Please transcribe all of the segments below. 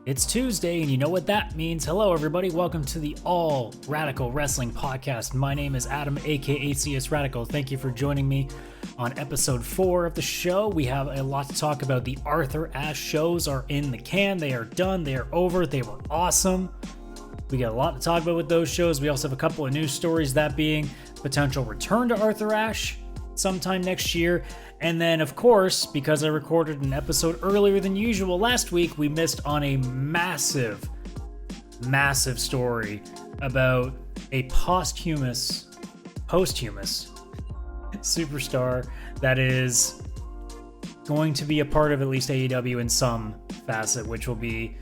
It's Tuesday, and you know what that means. Hello, everybody. Welcome to the All Radical Wrestling Podcast. My name is Adam, aka CS Radical. Thank you for joining me on episode 4 of the show. We have a lot to talk about. The Arthur Ashe shows are in the can. They are done. They are over. They were awesome. We got a lot to talk about with those shows. We also have a couple of news stories, that being potential return to Arthur Ashe sometime next year. And then, of course, because I recorded an episode earlier than usual last week, we missed on a massive story about a posthumous superstar that is going to be a part of at least AEW in some facet, which will be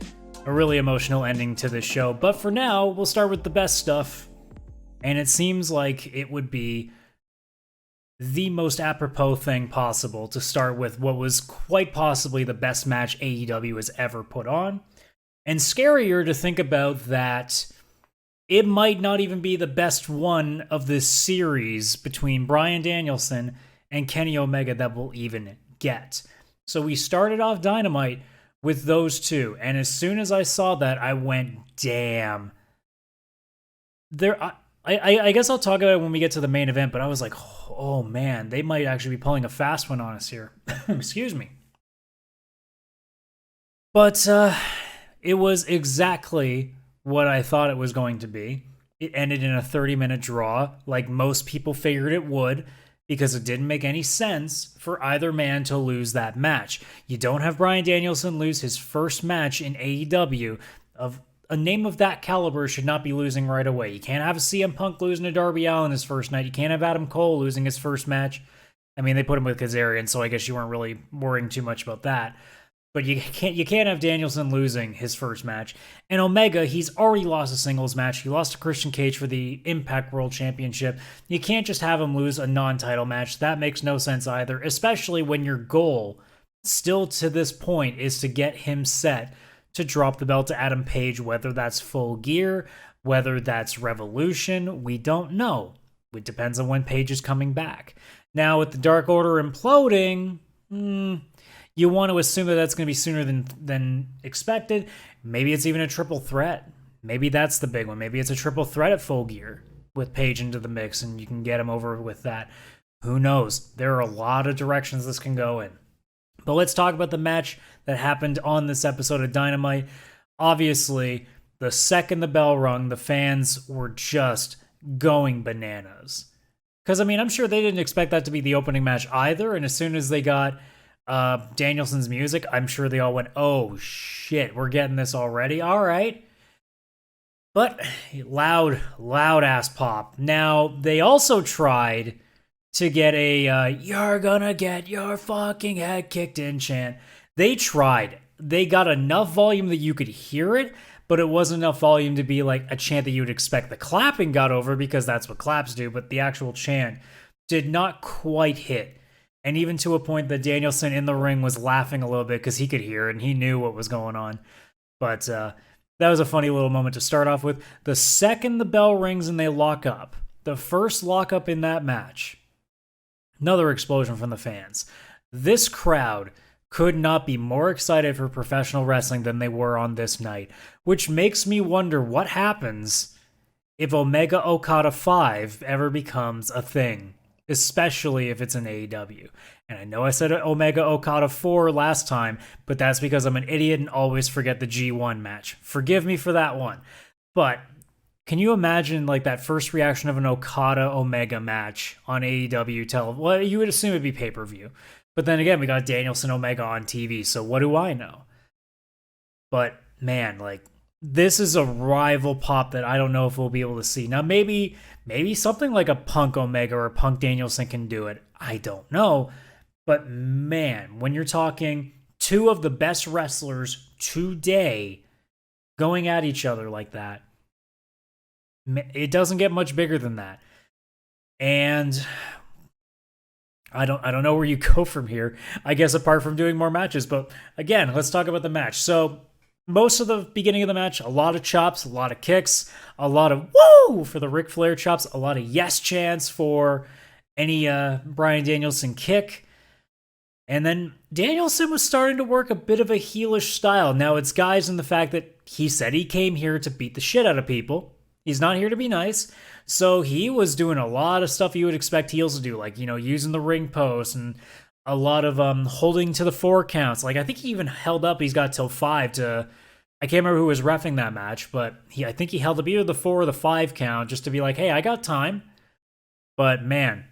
a really emotional ending to this show. But for now, we'll start with the best stuff. And it seems like it would be the most apropos thing possible to start with what was quite possibly the best match AEW has ever put on. And scarier to think about that it might not even be the best one of this series between Bryan Danielson and Kenny Omega that we'll even get. So we started off Dynamite with those two, and as soon as I saw that, I went, damn. I guess I'll talk about it when we get to the main event, but I was like, oh man, they might actually be pulling a fast one on us here. Excuse me. But it was exactly what I thought it was going to be. It ended in a 30-minute draw, like most people figured it would, because it didn't make any sense for either man to lose that match. You don't have Bryan Danielson lose his first match in AEW. A name of that caliber should not be losing right away. You can't have a CM Punk losing to Darby Allin his first night. You can't have Adam Cole losing his first match. I mean, they put him with Kazarian, so I guess you weren't really worrying too much about that. But you can't have Danielson losing his first match. And Omega, he's already lost a singles match. He lost to Christian Cage for the Impact World Championship. You can't just have him lose a non-title match. That makes no sense either, especially when your goal, still to this point, is to get him set to drop the belt to Adam Page, whether that's Full Gear, whether that's Revolution, we don't know. It depends on when Page is coming back. Now, with the Dark Order imploding, you want to assume that that's going to be sooner than expected. Maybe it's even a triple threat. Maybe that's the big one. Maybe it's a triple threat at Full Gear with Page into the mix, and you can get him over with that. Who knows? There are a lot of directions this can go in. But let's talk about the match that happened on this episode of Dynamite. Obviously, the second the bell rung, the fans were just going bananas. Because, I mean, I'm sure they didn't expect that to be the opening match either. And as soon as they got Danielson's music, I'm sure they all went, oh, shit, we're getting this already? All right. But loud ass pop. Now, they also tried to get a you're gonna get your fucking head kicked in chant. They tried. They got enough volume that you could hear it, but it wasn't enough volume to be like a chant that you would expect. The clapping got over because that's what claps do, but the actual chant did not quite hit. And even to a point that Danielson in the ring was laughing a little bit because he could hear it and he knew what was going on. But that was a funny little moment to start off with. The second the bell rings and they lock up, the first lockup in that match, another explosion from the fans. This crowd could not be more excited for professional wrestling than they were on this night, which makes me wonder what happens if Omega Okada 5 ever becomes a thing, especially if it's an AEW. And I know I said Omega Okada 4 last time, but that's because I'm an idiot and always forget the G1 match. Forgive me for that one. But can you imagine like that first reaction of an Okada Omega match on AEW television? Well, you would assume it'd be pay-per-view. But then again, we got Danielson Omega on TV, so what do I know? But man, like this is a rival pop that I don't know if we'll be able to see. Now maybe something like a Punk Omega or a Punk Danielson can do it. I don't know. But man, when you're talking two of the best wrestlers today going at each other like that, it doesn't get much bigger than that. And I don't know where you go from here, I guess, apart from doing more matches. But again, let's talk about the match. So most of the beginning of the match, a lot of chops, a lot of kicks, a lot of woo for the Ric Flair chops, a lot of yes chants for any Bryan Danielson kick. And then Danielson was starting to work a bit of a heelish style. Now it's guys in the fact that he said he came here to beat the shit out of people. He's not here to be nice. So he was doing a lot of stuff you would expect heels to do, like, using the ring post and a lot of holding to the 4 counts. Like, I think he even held up, he's got till 5 to, I can't remember who was reffing that match, but I think he held up either the 4 or the 5 count just to be like, hey, I got time. But man,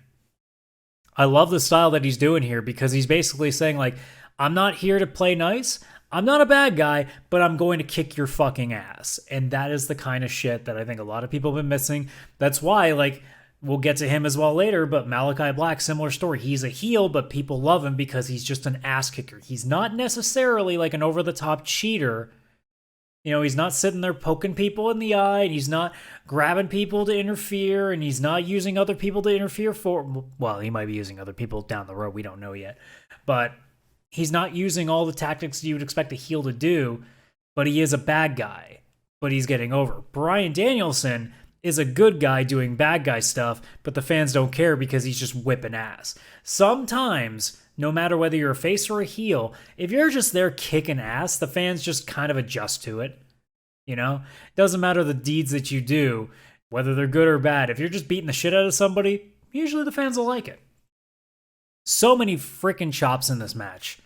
I love the style that he's doing here because he's basically saying, like, I'm not here to play nice. I'm not a bad guy, but I'm going to kick your fucking ass. And that is the kind of shit that I think a lot of people have been missing. That's why, like, we'll get to him as well later, but Malachi Black, similar story. He's a heel, but people love him because he's just an ass kicker. He's not necessarily like an over-the-top cheater. He's not sitting there poking people in the eye, and he's not grabbing people to interfere, and he's not using other people to interfere for. Well, he might be using other people down the road. We don't know yet. But he's not using all the tactics you would expect a heel to do, but he is a bad guy. But he's getting over. Bryan Danielson is a good guy doing bad guy stuff, but the fans don't care because he's just whipping ass. Sometimes, no matter whether you're a face or a heel, if you're just there kicking ass, the fans just kind of adjust to it. It doesn't matter the deeds that you do, whether they're good or bad. If you're just beating the shit out of somebody, usually the fans will like it. So many freaking chops in this match.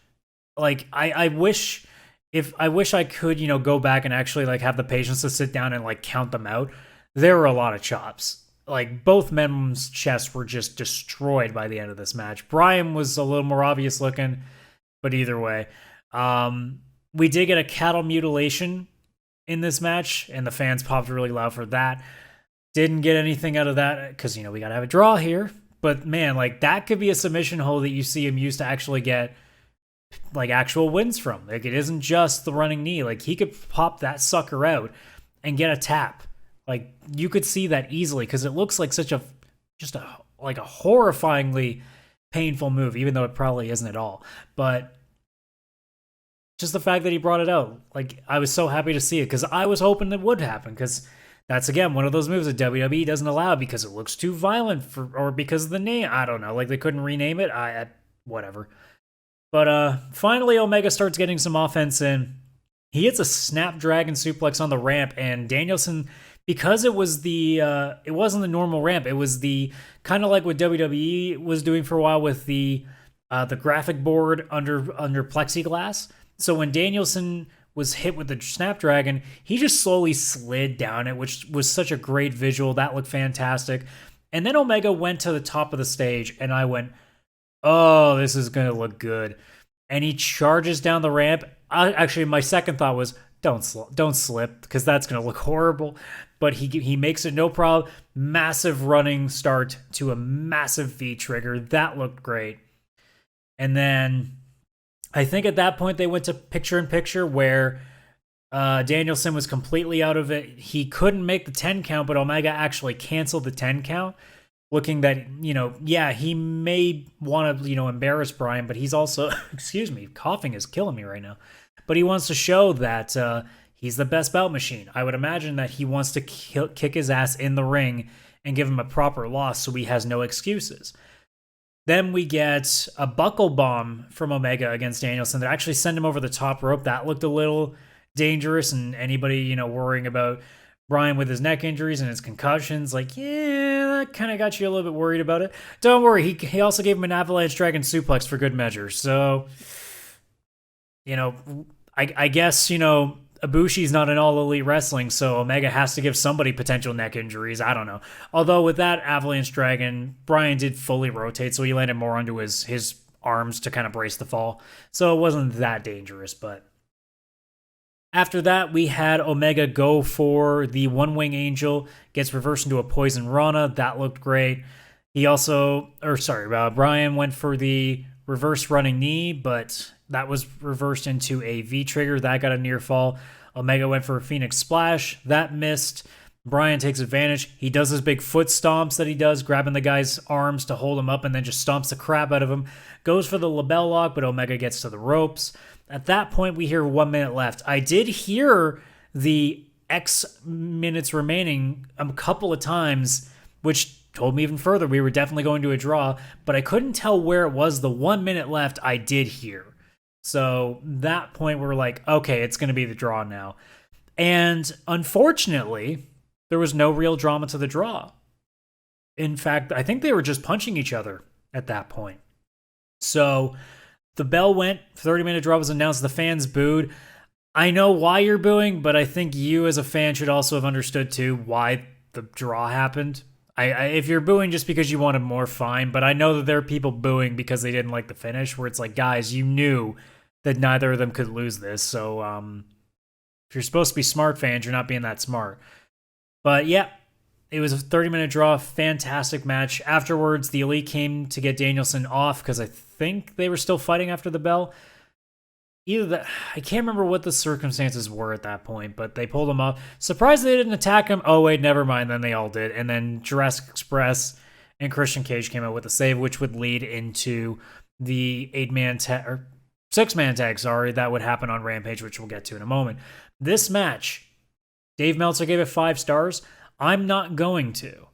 Like, I wish I could, go back and actually like have the patience to sit down and like count them out. There were a lot of chops. Like, both men's chests were just destroyed by the end of this match. Bryan was a little more obvious looking, but either way. We did get a cattle mutilation in this match, and the fans popped really loud for that. Didn't get anything out of that, because, we got to have a draw here. But, man, like, that could be a submission hold that you see him use to actually get, like, actual wins from. Like, it isn't just the running knee. Like, he could pop that sucker out and get a tap. Like, you could see that easily because it looks like such a horrifyingly painful move, even though it probably isn't at all. But just the fact that he brought it out, like, I was so happy to see it because I was hoping it would happen because that's, again, one of those moves that WWE doesn't allow because it looks too violent or because of the name. I don't know. Like, they couldn't rename it. Whatever. But finally, Omega starts getting some offense in. He hits a Snapdragon suplex on the ramp, and Danielson, because it wasn't the normal ramp, it was the kind of like what WWE was doing for a while with the graphic board under plexiglass. So when Danielson was hit with the Snapdragon, he just slowly slid down it, which was such a great visual. That looked fantastic. And then Omega went to the top of the stage, and I went, oh, this is going to look good. And he charges down the ramp. Actually, my second thought was, don't slip, because that's going to look horrible. But he makes it no problem. Massive running start to a massive V-trigger. That looked great. And then I think at that point they went to picture-in-picture where Danielson was completely out of it. He couldn't make the 10 count, but Omega actually canceled the 10 count. Looking that, he may want to, embarrass Bryan, but he's also, excuse me, coughing is killing me right now. But he wants to show that he's the best bout machine. I would imagine that he wants to kick his ass in the ring and give him a proper loss so he has no excuses. Then we get a buckle bomb from Omega against Danielson that actually sent him over the top rope. That looked a little dangerous, and anybody, worrying about Bryan with his neck injuries and his concussions, like, yeah, that kind of got you a little bit worried about it. Don't worry, he also gave him an avalanche dragon suplex for good measure. So, I guess, Ibushi's not in All Elite Wrestling, so Omega has to give somebody potential neck injuries. I don't know. Although with that avalanche dragon, Bryan did fully rotate, so he landed more onto his arms to kind of brace the fall. So it wasn't that dangerous, but after that, we had Omega go for the One-Wing Angel, gets reversed into a Poison Rana. That looked great. Bryan went for the reverse running knee, but that was reversed into a V-trigger. That got a near fall. Omega went for a Phoenix Splash. That missed. Bryan takes advantage. He does his big foot stomps that he does, grabbing the guy's arms to hold him up and then just stomps the crap out of him. Goes for the label lock, but Omega gets to the ropes. At that point, we hear 1 minute left. I did hear the X minutes remaining a couple of times, which told me even further we were definitely going to a draw, but I couldn't tell where it was. The 1 minute left, I did hear. So that point, we're like, okay, it's going to be the draw now. And unfortunately, there was no real drama to the draw. In fact, I think they were just punching each other at that point. So the bell went, 30-minute draw was announced, the fans booed. I know why you're booing, but I think you as a fan should also have understood too why the draw happened. If you're booing just because you wanted more, fine, but I know that there are people booing because they didn't like the finish, where it's like, guys, you knew that neither of them could lose this, so if you're supposed to be smart fans, you're not being that smart. But yeah, it was a 30-minute draw, fantastic match. Afterwards, the Elite came to get Danielson off because I think they were still fighting after the bell. I can't remember what the circumstances were at that point, but they pulled him off. Surprised they didn't attack him. Oh, wait, never mind. Then they all did. And then Jurassic Express and Christian Cage came out with a save, which would lead into the 6-man tag, that would happen on Rampage, which we'll get to in a moment. This match, Dave Meltzer gave it 5 stars. I'm not going to.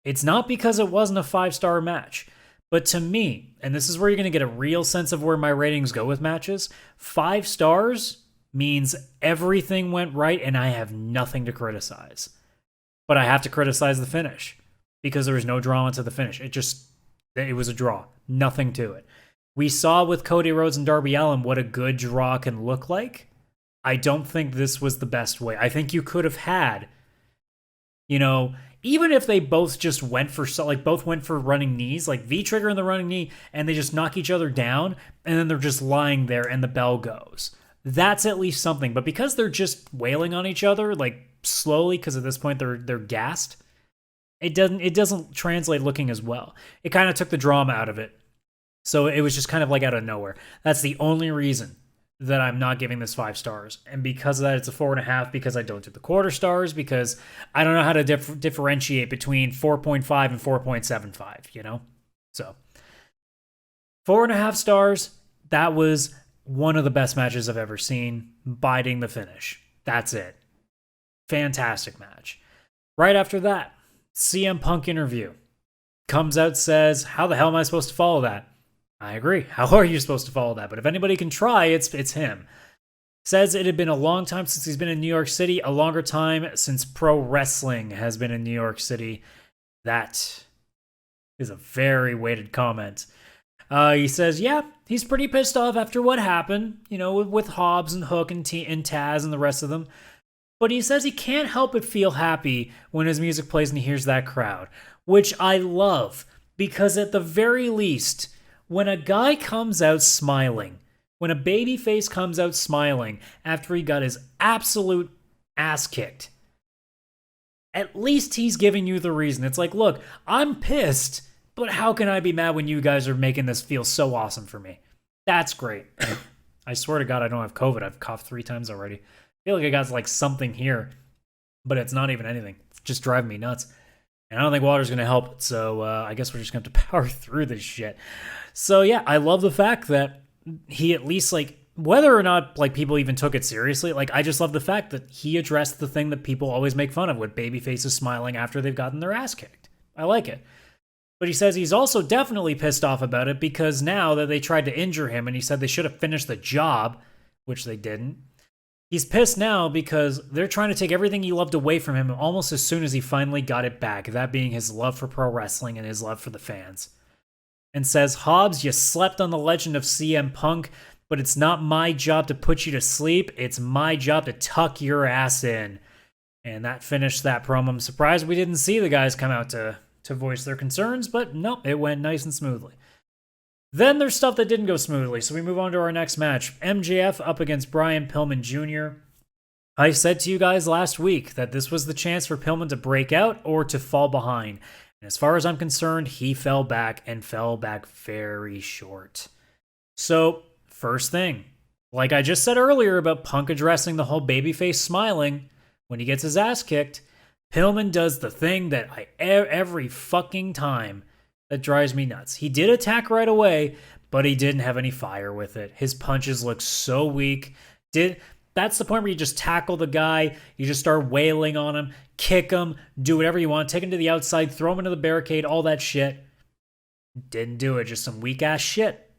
It's not because it wasn't a 5-star match. But to me, and this is where you're going to get a real sense of where my ratings go with matches, 5 stars means everything went right and I have nothing to criticize. But I have to criticize the finish because there was no drama to the finish. It was a draw. Nothing to it. We saw with Cody Rhodes and Darby Allin what a good draw can look like. I don't think this was the best way. I think you could have had, even if they both just went for running knees, like V-trigger and the running knee, and they just knock each other down, and then they're just lying there and the bell goes. That's at least something. But because they're just wailing on each other, like slowly, because at this point they're gassed, it doesn't translate looking as well. It kind of took the drama out of it. So it was just kind of like out of nowhere. That's the only reason that I'm not giving this 5 stars. And because of that, it's a 4.5, because I don't do the quarter stars, because I don't know how to differentiate between 4.5 and 4.75, So 4.5 stars. That was one of the best matches I've ever seen, biting the finish. That's it. Fantastic match. Right after that, CM Punk interview. Comes out, says, how the hell am I supposed to follow that? I agree. How are you supposed to follow that? But if anybody can try, it's him. Says it had been a long time since he's been in New York City, a longer time since pro wrestling has been in New York City. That is a very weighted comment. He says, yeah, he's pretty pissed off after what happened, with Hobbs and Hook and Taz and the rest of them. But he says he can't help but feel happy when his music plays and he hears that crowd, which I love, because at the very least, when a guy comes out smiling, when a babyface comes out smiling after he got his absolute ass kicked, at least he's giving you the reason. It's like, look, I'm pissed, but how can I be mad when you guys are making this feel so awesome for me? That's great. I swear to God, I don't have COVID. I've coughed 3 times already. I feel like I got like something here, but it's not even anything. It's just driving me nuts. And I don't think water's going to help it, so I guess we're just going to have to power through this shit. So yeah, I love the fact that he at least, whether or not people even took it seriously, I just love the fact that he addressed the thing that people always make fun of, with babyfaces smiling after they've gotten their ass kicked. I like it. But he says he's also definitely pissed off about it because now that they tried to injure him and he said they should have finished the job, which they didn't, he's pissed now because they're trying to take everything he loved away from him almost as soon as he finally got it back, that being his love for pro wrestling and his love for the fans. And says, Hobbs, you slept on the legend of CM Punk, but it's not my job to put you to sleep. It's my job to tuck your ass in. And that finished that promo. I'm surprised we didn't see the guys come out to voice their concerns, but nope, it went nice and smoothly. Then there's stuff that didn't go smoothly, so we move on to our next match. MJF up against Brian Pillman Jr. I said to you guys last week that this was the chance for Pillman to break out or to fall behind. And as far as I'm concerned, he fell back very short. So, first thing, like I just said earlier about Punk addressing the whole babyface smiling when he gets his ass kicked, Pillman does the thing that every fucking time that drives me nuts. He did attack right away, but he didn't have any fire with it. His punches looked so weak. that's the point where you just tackle the guy, you just start wailing on him, kick him, do whatever you want, take him to the outside, throw him into the barricade, all that shit. Didn't do it. Just some weak ass shit.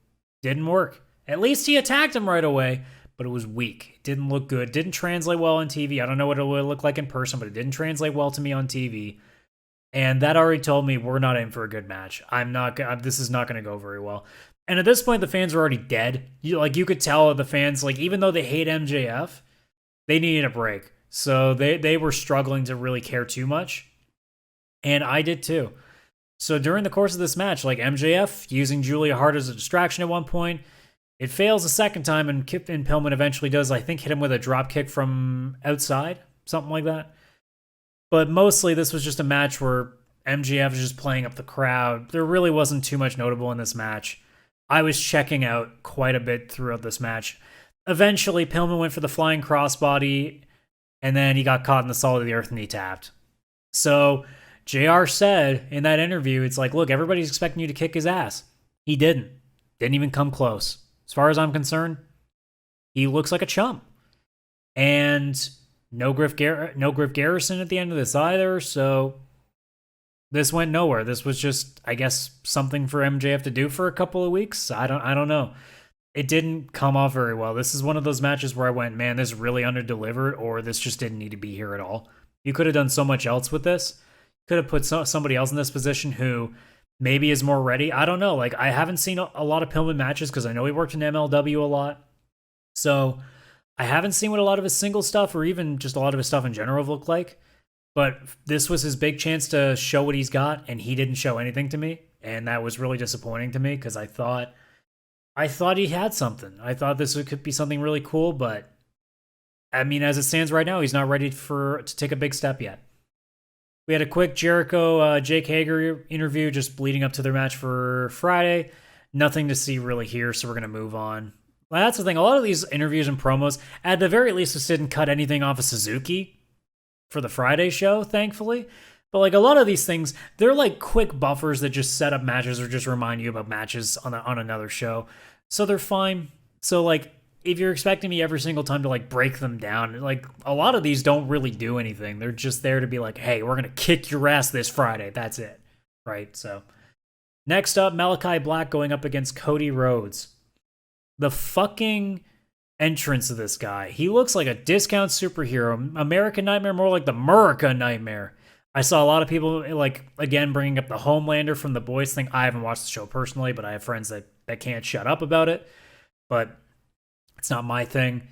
Didn't work. At least he attacked him right away, but it was weak. It didn't look good. Didn't translate well on TV. I don't know what it would look like in person, but it didn't translate well to me on TV. And that already told me we're not in for a good match. This is not going to go very well. And at this point, the fans are already dead. You could tell the fans, like, even though they hate MJF, they needed a break. So they were struggling to really care too much. And I did too. So during the course of this match, like MJF using Julia Hart as a distraction at one point, it fails a second time, and Pillman eventually does, I think, hit him with a drop kick from outside, something like that. But mostly this was just a match where MJF was just playing up the crowd. There really wasn't too much notable in this match. I was checking out quite a bit throughout this match. Eventually, Pillman went for the flying crossbody, and then he got caught in the salt of the earth and he tapped. So JR said in that interview, it's like, look, everybody's expecting you to kick his ass. He didn't. Didn't even come close. As far as I'm concerned, he looks like a chump. And no Griff Garrison at the end of this either, so this went nowhere. This was just, I guess, something for MJF to do for a couple of weeks. I don't know. It didn't come off very well. This is one of those matches where I went, man, this really under-delivered, or this just didn't need to be here at all. You could have done so much else with this. Could have put somebody else in this position who maybe is more ready. I don't know. Like, I haven't seen a lot of Pillman matches because I know he worked in MLW a lot. So I haven't seen what a lot of his single stuff or even just a lot of his stuff in general look like. But this was his big chance to show what he's got, and he didn't show anything to me. And that was really disappointing to me because I thought he had something. I thought this could be something really cool, but I mean, as it stands right now, he's not ready to take a big step yet. We had a quick Jericho, Jake Hager interview just leading up to their match for Friday. Nothing to see really here, so we're going to move on. Well, that's the thing. A lot of these interviews and promos, at the very least, just didn't cut anything off of Suzuki for the Friday show, thankfully. But like a lot of these things, they're like quick buffers that just set up matches or just remind you about matches on another show. So they're fine. So like if you're expecting me every single time to like break them down, like a lot of these don't really do anything. They're just there to be like, hey, we're going to kick your ass this Friday. That's it. Right? So next up, Malachi Black going up against Cody Rhodes. The fucking entrance of this guy. He looks like a discount superhero. American Nightmare, more like the Murica Nightmare. I saw a lot of people, like, again, bringing up the Homelander from The Boys thing. I haven't watched the show personally, but I have friends that can't shut up about it. But it's not my thing.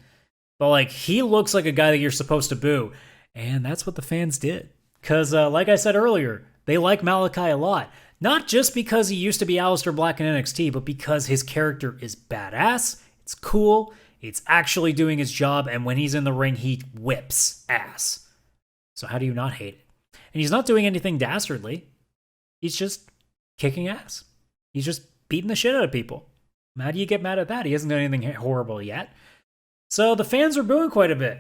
But, like, he looks like a guy that you're supposed to boo. And that's what the fans did. Because, like I said earlier, they like Malachi a lot. Not just because he used to be Aleister Black in NXT, but because his character is badass, it's cool, it's actually doing his job, and when he's in the ring, he whips ass. So how do you not hate it? And he's not doing anything dastardly. He's just kicking ass. He's just beating the shit out of people. How do you get mad at that? He hasn't done anything horrible yet. So the fans were booing quite a bit,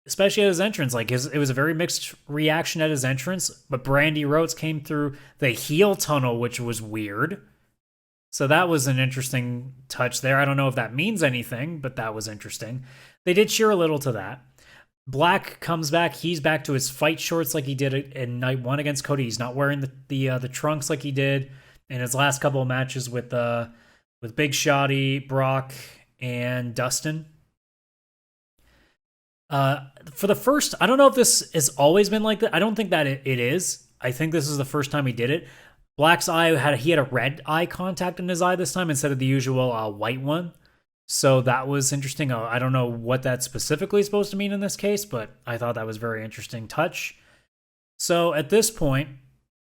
especially at his entrance. Like it was a very mixed reaction at his entrance, but Brandy Rhodes came through the heel tunnel, which was weird. So that was an interesting touch there. I don't know if that means anything, but that was interesting. They did cheer a little to that. Black comes back. He's back to his fight shorts like he did in night one against Cody. He's not wearing the trunks like he did in his last couple of matches with Big Shotty, Brock, and Dustin. For the first, I don't know if this has always been like that. I don't think that it is. I think this is the first time he did it. Black's eye had a red eye contact in his eye this time instead of the usual white one. So that was interesting. I don't know what that's specifically supposed to mean in this case, but I thought that was a very interesting touch. So at this point,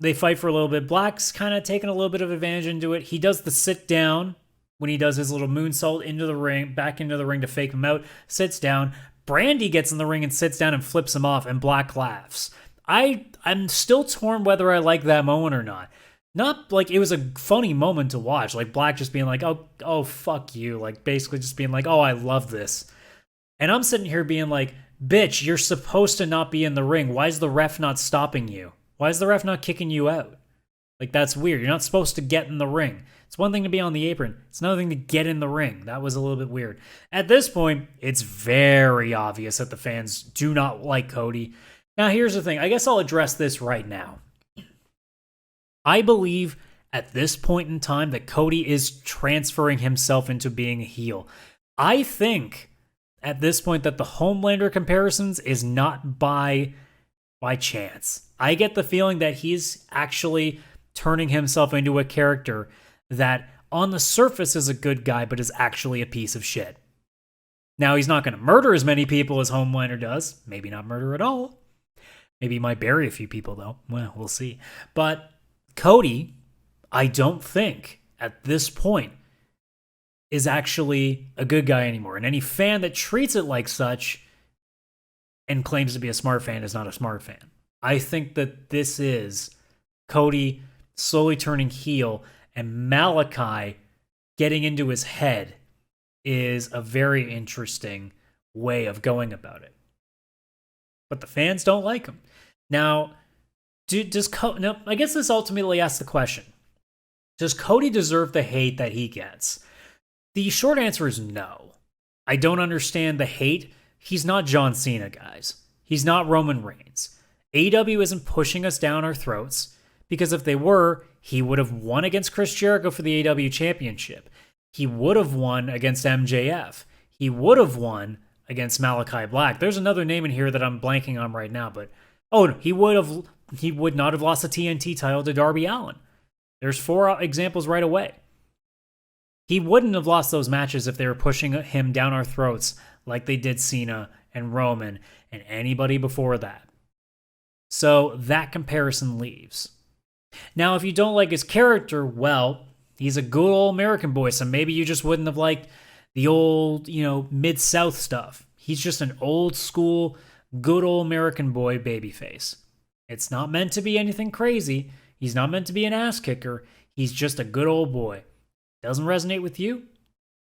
they fight for a little bit. Black's kind of taking a little bit of advantage into it. He does the sit down when he does his little moonsault into the ring, back into the ring to fake him out, sits down. Brandy gets in the ring and sits down and flips him off, and Black laughs. I'm still torn whether I like that moment or not. Not like it was a funny moment to watch, like Black just being like, oh, fuck you, like basically just being like, oh, I love this. And I'm sitting here being like, bitch, you're supposed to not be in the ring. Why is the ref not stopping you? Why is the ref not kicking you out? Like, that's weird. You're not supposed to get in the ring. It's one thing to be on the apron. It's another thing to get in the ring. That was a little bit weird. At this point, it's very obvious that the fans do not like Cody. Now, here's the thing. I guess I'll address this right now. I believe at this point in time that Cody is transferring himself into being a heel. I think at this point that the Homelander comparisons is not by chance. I get the feeling that he's actually turning himself into a character that on the surface is a good guy, but is actually a piece of shit. Now, he's not going to murder as many people as Homelander does. Maybe not murder at all. Maybe he might bury a few people, though. Well, we'll see. But Cody, I don't think at this point is actually a good guy anymore. And any fan that treats it like such and claims to be a smart fan is not a smart fan. I think that this is Cody slowly turning heel, and Malachi getting into his head is a very interesting way of going about it. But the fans don't like him. Now, I guess this ultimately asks the question, does Cody deserve the hate that he gets? The short answer is no. I don't understand the hate. He's not John Cena, guys. He's not Roman Reigns. AEW isn't pushing us down our throats, because if they were, he would have won against Chris Jericho for the AEW Championship. He would have won against MJF. He would have won against Malachi Black. There's another name in here that I'm blanking on right now, but he would not have lost the TNT title to Darby Allin. There's 4 examples right away. He wouldn't have lost those matches if they were pushing him down our throats like they did Cena and Roman and anybody before that. So that comparison leaves. Now, if you don't like his character, well, he's a good old American boy, so maybe you just wouldn't have liked the old, Mid-South stuff. He's just an old school, good old American boy babyface. It's not meant to be anything crazy. He's not meant to be an ass kicker. He's just a good old boy. Doesn't resonate with you?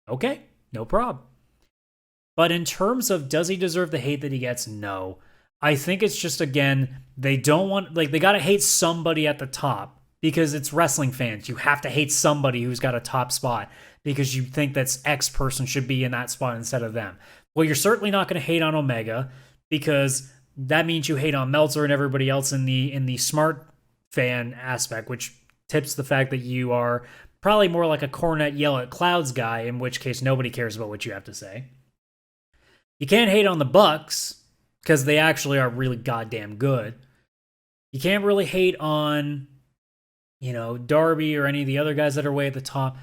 Okay, no problem. But in terms of does he deserve the hate that he gets? No. I think it's just, again, they don't want, they got to hate somebody at the top because it's wrestling fans. You have to hate somebody who's got a top spot because you think that X person should be in that spot instead of them. Well, you're certainly not going to hate on Omega because that means you hate on Meltzer and everybody else in the smart fan aspect, which tips the fact that you are probably more like a Cornette yell at clouds guy, in which case nobody cares about what you have to say. You can't hate on the Bucks because they actually are really goddamn good. You can't really hate on, Darby or any of the other guys that are way at the top.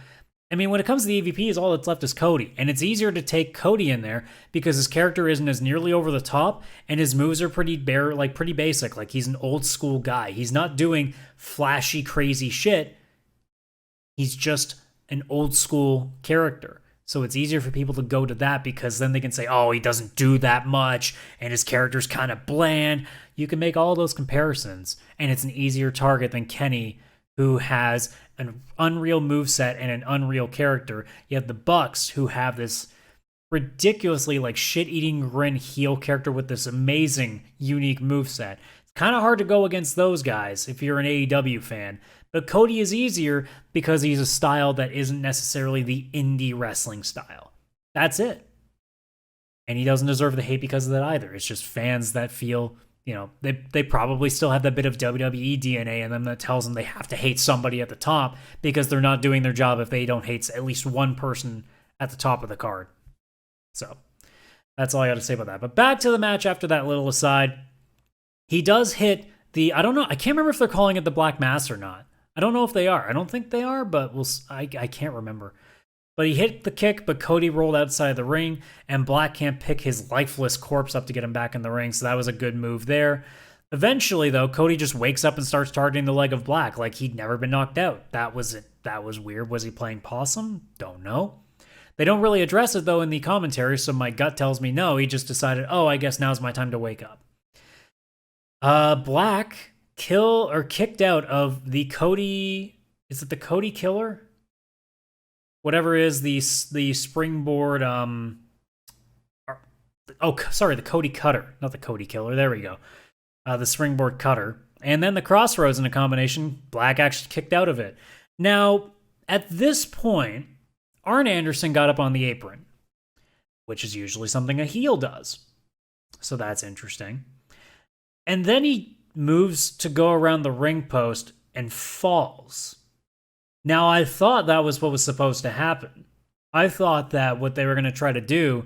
I mean, when it comes to the EVPs, all that's left is Cody. And it's easier to take Cody in there because his character isn't as nearly over the top and his moves are pretty basic. Like, he's an old school guy. He's not doing flashy, crazy shit. He's just an old school character. So it's easier for people to go to that because then they can say, oh, he doesn't do that much and his character's kind of bland. You can make all those comparisons and it's an easier target than Kenny, who has an unreal moveset and an unreal character. You have the Bucks, who have this ridiculously shit-eating grin heel character with this amazing, unique moveset. It's kind of hard to go against those guys if you're an AEW fan. But Cody is easier because he's a style that isn't necessarily the indie wrestling style. That's it. And he doesn't deserve the hate because of that either. It's just fans that feel, they probably still have that bit of WWE DNA in them that tells them they have to hate somebody at the top because they're not doing their job if they don't hate at least one person at the top of the card. So that's all I got to say about that. But back to the match after that little aside. He does hit I don't know, I can't remember if they're calling it the Black Mass or not. I don't know if they are. I don't think they are, but I can't remember. But he hit the kick, but Cody rolled outside the ring, and Black can't pick his lifeless corpse up to get him back in the ring, so that was a good move there. Eventually, though, Cody just wakes up and starts targeting the leg of Black like he'd never been knocked out. That was it. That was weird. Was he playing possum? Don't know. They don't really address it, though, in the commentary, so my gut tells me no. He just decided, I guess now's my time to wake up. Black kicked out of the Cody... Is it the Cody Killer? Whatever is the springboard... the Cody Cutter. Not the Cody Killer. There we go. The springboard cutter. And then the Crossroads in a combination. Black actually kicked out of it. Now, At this point, Arn Anderson got up on the apron, which is usually something a heel does. So that's interesting. And then he moves to go around the ring post and falls. Now, I thought that was what was supposed to happen. I thought that what they were going to try to do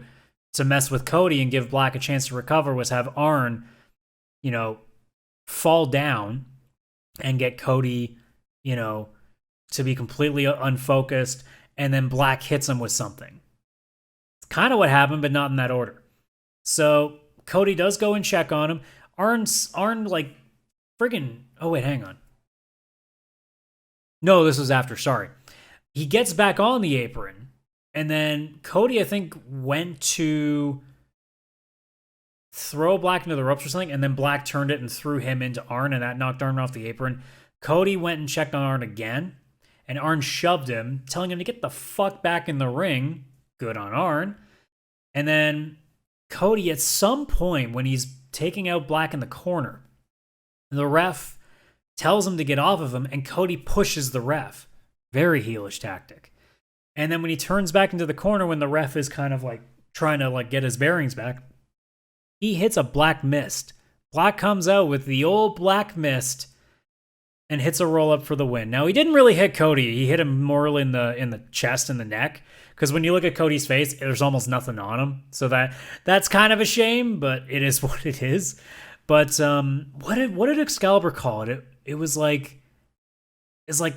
to mess with Cody and give Black a chance to recover was have Arn, fall down and get Cody, to be completely unfocused, and then Black hits him with something. It's kind of what happened, but not in that order. So Cody does go and check on him. Arn, friggin', oh wait, hang on. No, this was after, sorry. He gets back on the apron, and then Cody, I think, went to throw Black into the ropes or something, and then Black turned it and threw him into Arn, and that knocked Arn off the apron. Cody went and checked on Arn again, and Arn shoved him, telling him to get the fuck back in the ring. Good on Arn. And then Cody, at some point, when he's taking out Black in the corner, the ref tells him to get off of him, and Cody pushes the ref. Very heelish tactic. And then when he turns back into the corner, when the ref is kind of trying to get his bearings back, he hits a Black Mist. Black comes out with the old Black Mist and hits a roll up for the win. Now, he didn't really hit Cody. He hit him more in the chest and the neck, because when you look at Cody's face, there's almost nothing on him. So that's kind of a shame, but it is what it is. But what did Excalibur call it? It was it's like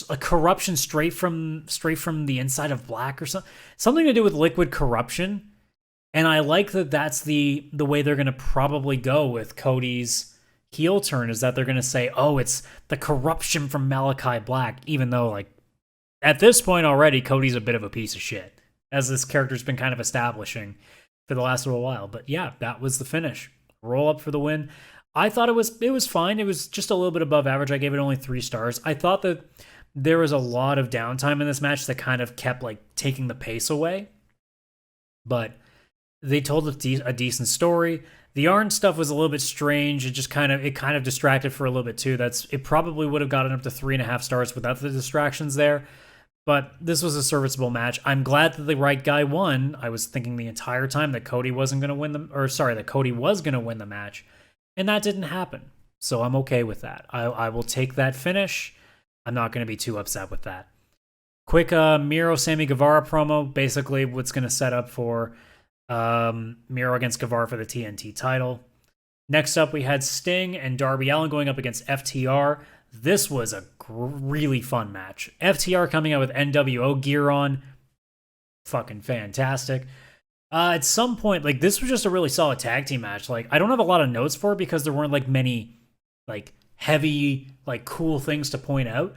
a corruption straight from the inside of Black, or something to do with liquid corruption. And I like that that's the way they're going to probably go with Cody's heel turn, is that they're going to say, oh, it's the corruption from Malachi Black, even though at this point already Cody's a bit of a piece of shit, as this character's been kind of establishing for the last little while. But yeah, that was the finish. Roll up for the win. I thought it was fine. It was just a little bit above average. I gave it only 3 stars. I thought that there was a lot of downtime in this match that kind of kept taking the pace away. But they told a decent story. The Arn stuff was a little bit strange. It kind of distracted for a little bit too. It probably would have gotten up to 3.5 stars without the distractions there. But this was a serviceable match. I'm glad that the right guy won. I was thinking the entire time that Cody wasn't going to win that Cody was going to win the match, and that didn't happen. So I'm okay with that. I will take that finish. I'm not going to be too upset with that. Quick Miro Sammy Guevara promo. Basically, what's going to set up for Miro against Guevara for the TNT title. Next up, we had Sting and Darby Allin going up against FTR. This was a really fun match. FTR coming out with NWO gear on. Fucking fantastic. At some point, this was just a really solid tag team match. I don't have a lot of notes for it because there weren't many heavy, cool things to point out.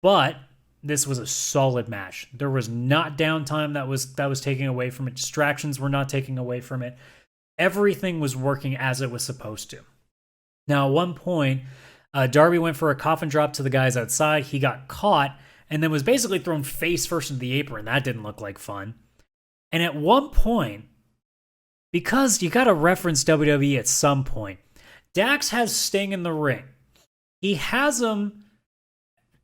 But this was a solid match. There was not downtime that was taking away from it. Distractions were not taking away from it. Everything was working as it was supposed to. Now, at one point, Darby went for a coffin drop to the guys outside. He got caught and then was basically thrown face first into the apron. That didn't look like fun. And at one point, because you got to reference WWE at some point, Dax has Sting in the ring. He has him,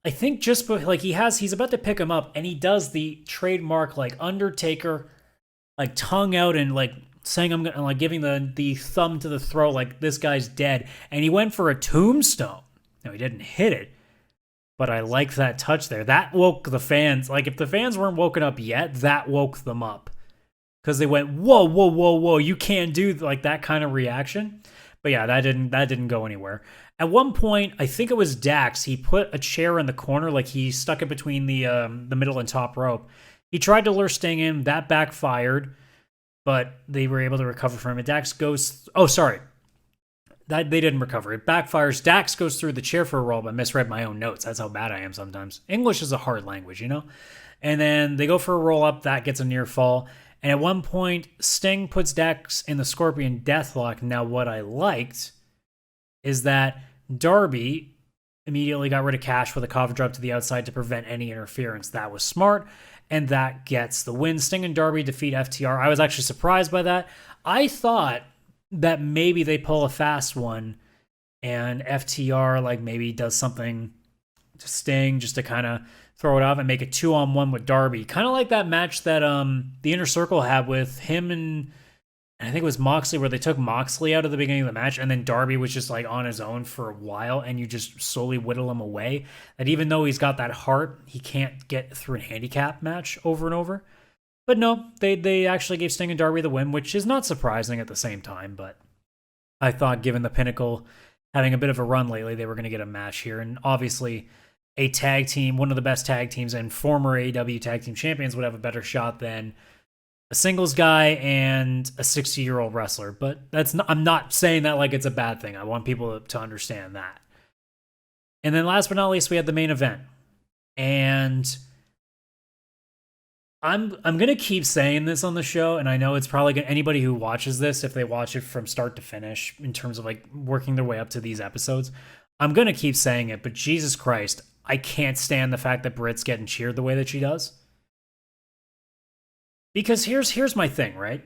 I think he's about to pick him up, and he does the trademark Undertaker, tongue out and saying I'm gonna giving the thumb to the throat, this guy's dead. And he went for a tombstone. No, he didn't hit it, but I like that touch there. That woke the fans. If the fans weren't woken up yet, that woke them up, because they went, whoa, whoa, whoa, whoa, you can't do that kind of reaction. But yeah, that didn't go anywhere. At one point, I think it was Dax, he put a chair in the corner, he stuck it between the middle and top rope. He tried to lure Sting in, that backfired, but they were able to recover from it. Dax goes, they didn't recover. It backfires. Dax goes through the chair for a roll, but misread my own notes. That's how bad I am sometimes. English is a hard language, And then they go for a roll up. That gets a near fall. And at one point, Sting puts Dax in the Scorpion Deathlock. Now, what I liked is that Darby immediately got rid of Cash with a coffin drop to the outside to prevent any interference. That was smart, and that gets the win. Sting and Darby defeat FTR. I was actually surprised by that. I thought that maybe they pull a fast one and FTR maybe does something to Sting just to kind of throw it off and make it 2-on-1 with Darby. Kind of like that match that the Inner Circle had with him and I think it was Moxley, where they took Moxley out at the beginning of the match, and then Darby was just like on his own for a while, and you just slowly whittle him away. That even though he's got that heart, he can't get through a handicap match over and over. But no, they actually gave Sting and Darby the win, which is not surprising at the same time. But I thought, given the Pinnacle having a bit of a run lately, they were going to get a match here. And obviously, a tag team, one of the best tag teams, and former AEW tag team champions would have a better shot than a singles guy and a 60-year-old wrestler. But I'm not saying that like it's a bad thing. I want people to understand that. And then last but not least, we had the main event. And I'm going to keep saying this on the show, and I know it's probably anybody who watches this, if they watch it from start to finish in terms of like working their way up to these episodes, I'm going to keep saying it, but Jesus Christ, I can't stand the fact that Britt's getting cheered the way that she does. Because here's my thing, right?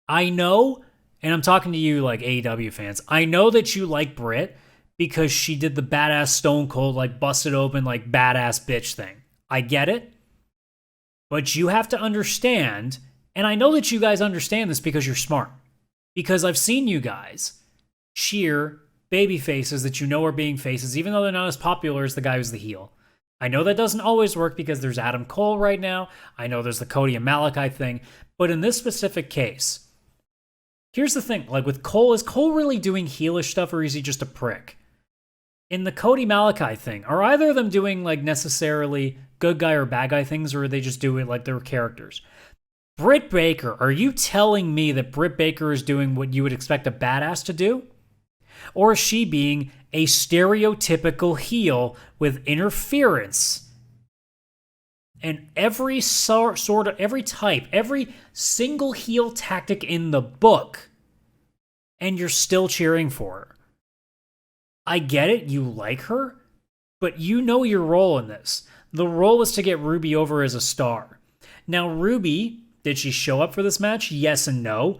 I know, and I'm talking to you like AEW fans, I know that you like Britt because she did the badass Stone Cold, like busted open, like badass bitch thing. I get it. But you have to understand, and I know that you guys understand this because you're smart. Because I've seen you guys cheer baby faces that you know are being faces, even though they're not as popular as the guy who's the heel. I know that doesn't always work because there's Adam Cole right now. I know there's the Cody and Malachi thing. But in this specific case, here's the thing. Like with Cole, is Cole really doing heelish stuff or is he just a prick? In the Cody Malachi thing, are either of them doing like necessarily good guy or bad guy things, or are they just doing like their characters? Britt Baker, are you telling me that Britt Baker is doing what you would expect a badass to do? Or is she being a stereotypical heel with interference? And every sort of, every type, every single heel tactic in the book, and you're still cheering for her. I get it, you like her, but you know your role in this. The role was to get Ruby over as a star. Now, Ruby, did she show up for this match? Yes and no.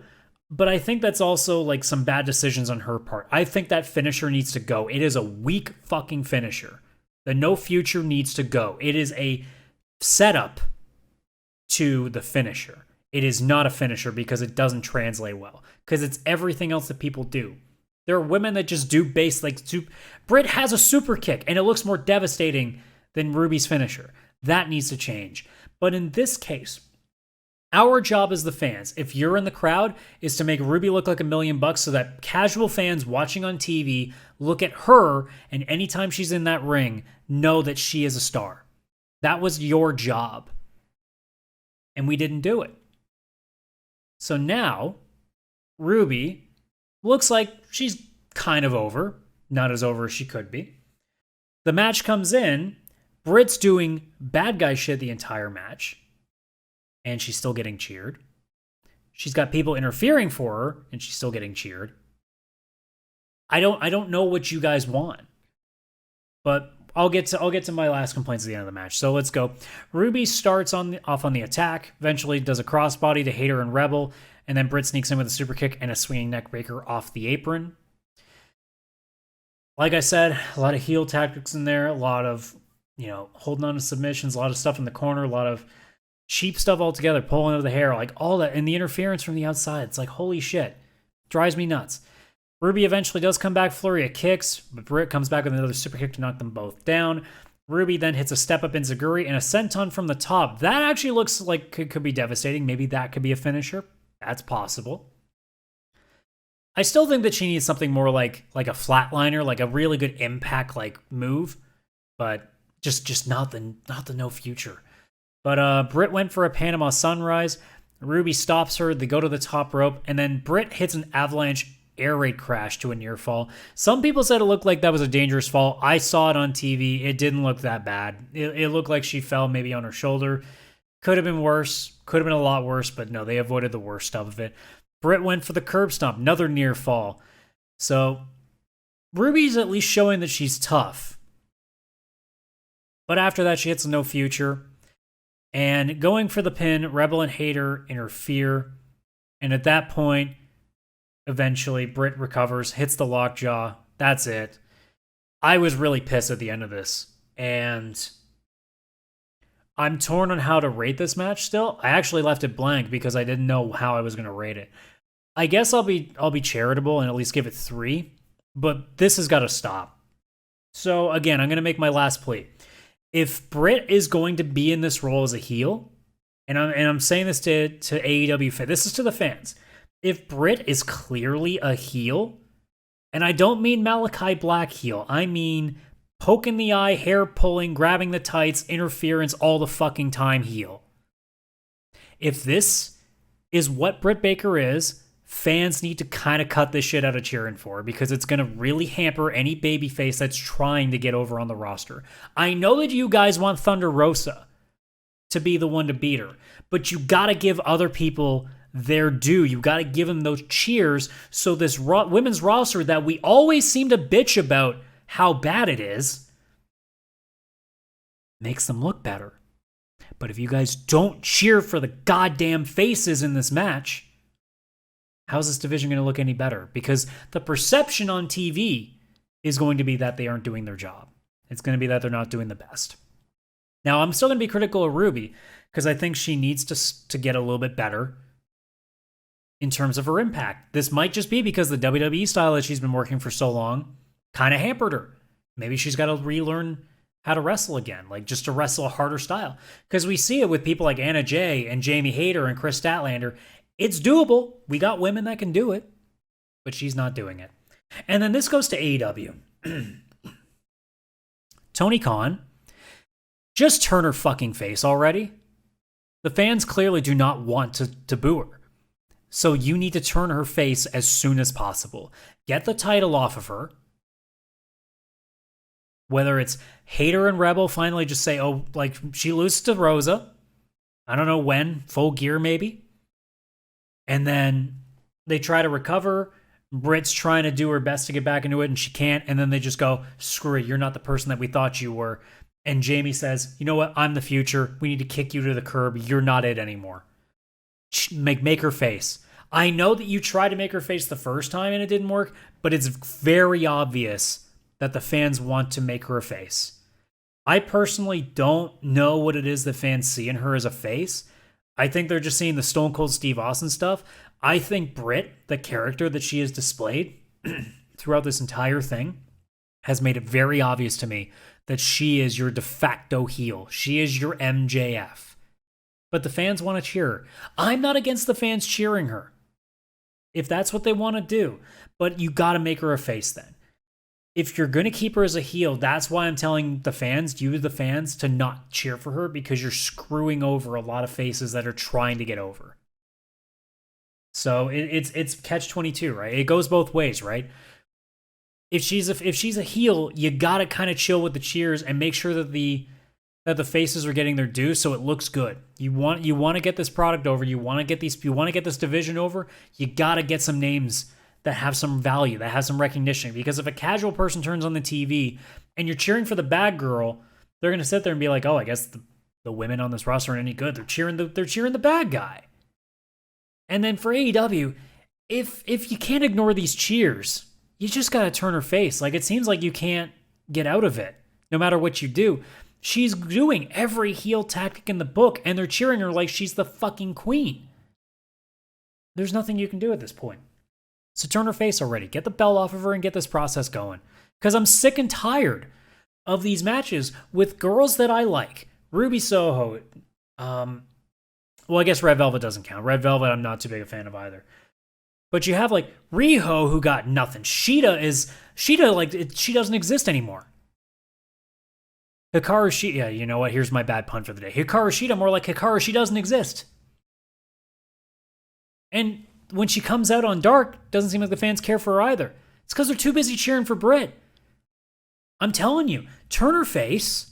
But I think that's also like some bad decisions on her part. I think that finisher needs to go. It is a weak fucking finisher. The no future needs to go. It is a setup to the finisher. It is not a finisher because it doesn't translate well. Because it's everything else that people do. There are women that just do base like Britt has a super kick and it looks more devastating than Ruby's finisher. That needs to change. But in this case, our job as the fans, if you're in the crowd, is to make Ruby look like $1 million so that casual fans watching on TV look at her and anytime she's in that ring, know that she is a star. That was your job. And we didn't do it. So now, Ruby looks like she's kind of over. Not as over as she could be. The match comes in. Britt's doing bad guy shit the entire match. And she's still getting cheered. She's got people interfering for her, and she's still getting cheered. I don't know what you guys want. But I'll get to my last complaints at the end of the match. So let's go. Ruby starts off on the attack, eventually does a crossbody to Hater and Rebel, and then Britt sneaks in with a super kick and a swinging neck breaker off the apron. Like I said, a lot of heel tactics in there, a lot of, holding on to submissions, a lot of stuff in the corner, a lot of cheap stuff altogether, pulling out the hair, like all that, and the interference from the outside. It's like, holy shit. Drives me nuts. Ruby eventually does come back, flurry of kicks, but Britt comes back with another super kick to knock them both down. Ruby then hits a step-up enziguri and a senton from the top. That actually looks like could be devastating. Maybe that could be a finisher. That's possible. I still think that she needs something more like a flatliner, like a really good impact like move, but just not the no future. But Britt went for a Panama Sunrise. Ruby stops her. They go to the top rope, and then Britt hits an avalanche air raid crash to a near fall. Some people said it looked like that was a dangerous fall. I saw it on TV. It didn't look that bad. It looked like she fell maybe on her shoulder. Could have been worse. Could have been a lot worse, but no, they avoided the worst stuff of it. Britt went for the curb stomp, another near fall. So Ruby's at least showing that she's tough. But after that, she hits a no future. And going for the pin, Rebel and Hater interfere. And at that point, eventually, Britt recovers, hits the lockjaw. That's it. I was really pissed at the end of this. And I'm torn on how to rate this match still. I actually left it blank because I didn't know how I was going to rate it. I guess I'll be charitable and at least give it 3, but this has got to stop. So again, I'm going to make my last plea. If Britt is going to be in this role as a heel, and I'm saying this to AEW fans, this is to the fans. If Britt is clearly a heel, and I don't mean Malachi Black heel, I mean poke in the eye, hair pulling, grabbing the tights, interference all the fucking time heel. If this is what Britt Baker is, fans need to kind of cut this shit out of cheering for, because it's going to really hamper any babyface that's trying to get over on the roster. I know that you guys want Thunder Rosa to be the one to beat her, but you got to give other people their due. You got to give them those cheers so this women's roster that we always seem to bitch about how bad it is makes them look better. But if you guys don't cheer for the goddamn faces in this match, how's this division going to look any better? Because the perception on TV is going to be that they aren't doing their job. It's going to be that they're not doing the best. Now, I'm still going to be critical of Ruby because I think she needs to get a little bit better in terms of her impact. This might just be because the WWE style that she's been working for so long kind of hampered her. Maybe she's got to relearn how to wrestle again, like just to wrestle a harder style. Because we see it with people like Anna Jay and Jamie Hayter and Chris Statlander. It's doable. We got women that can do it, but she's not doing it. And then this goes to AEW. Tony Khan, just turn her fucking face already. The fans clearly do not want to boo her. So you need to turn her face as soon as possible. Get the title off of her. Whether it's Hater and Rebel finally just say, oh, like she loses to Rosa. I don't know when, Full Gear maybe. And then they try to recover. Britt's trying to do her best to get back into it and she can't. And then they just go, screw it, you're not the person that we thought you were. And Jamie says, you know what? I'm the future. We need to kick you to the curb. You're not it anymore. Make her face. I know that you tried to make her face the first time and it didn't work, but it's very obvious that the fans want to make her a face. I personally don't know what it is that fans see in her as a face. I think they're just seeing the Stone Cold Steve Austin stuff. I think Britt, the character that she has displayed throughout this entire thing, has made it very obvious to me that she is your de facto heel. She is your MJF. But the fans want to cheer her. I'm not against the fans cheering her, if that's what they want to do. But you got to make her a face then. If you're going to keep her as a heel, that's why I'm telling the fans, you the fans, to not cheer for her, because you're screwing over a lot of faces that are trying to get over. So it's catch-22, right? It goes both ways, right? If she's a heel, you gotta kind of chill with the cheers and make sure that the faces are getting their due, so it looks good. You want to get this product over. You want to get this division over. You gotta get some names that have some value, that have some recognition. Because if a casual person turns on the TV and you're cheering for the bad girl, they're gonna sit there and be like, "Oh, I guess the women on this roster aren't any good. They're cheering the bad guy." And then for AEW, if you can't ignore these cheers, you just got to turn her face. Like, it seems like you can't get out of it, no matter what you do. She's doing every heel tactic in the book, and they're cheering her like she's the fucking queen. There's nothing you can do at this point. So turn her face already. Get the belt off of her and get this process going. Because I'm sick and tired of these matches with girls that I like. Ruby Soho. Well, I guess Red Velvet doesn't count. Red Velvet, I'm not too big a fan of either. But you have like Riho, who got nothing. She doesn't exist anymore. Hikaru Shida, yeah, you know what? Here's my bad pun for the day. Hikaru Shida, more like Hikaru, she doesn't exist. And when she comes out on Dark, doesn't seem like the fans care for her either. It's because they're too busy cheering for Britt. I'm telling you, turn her face,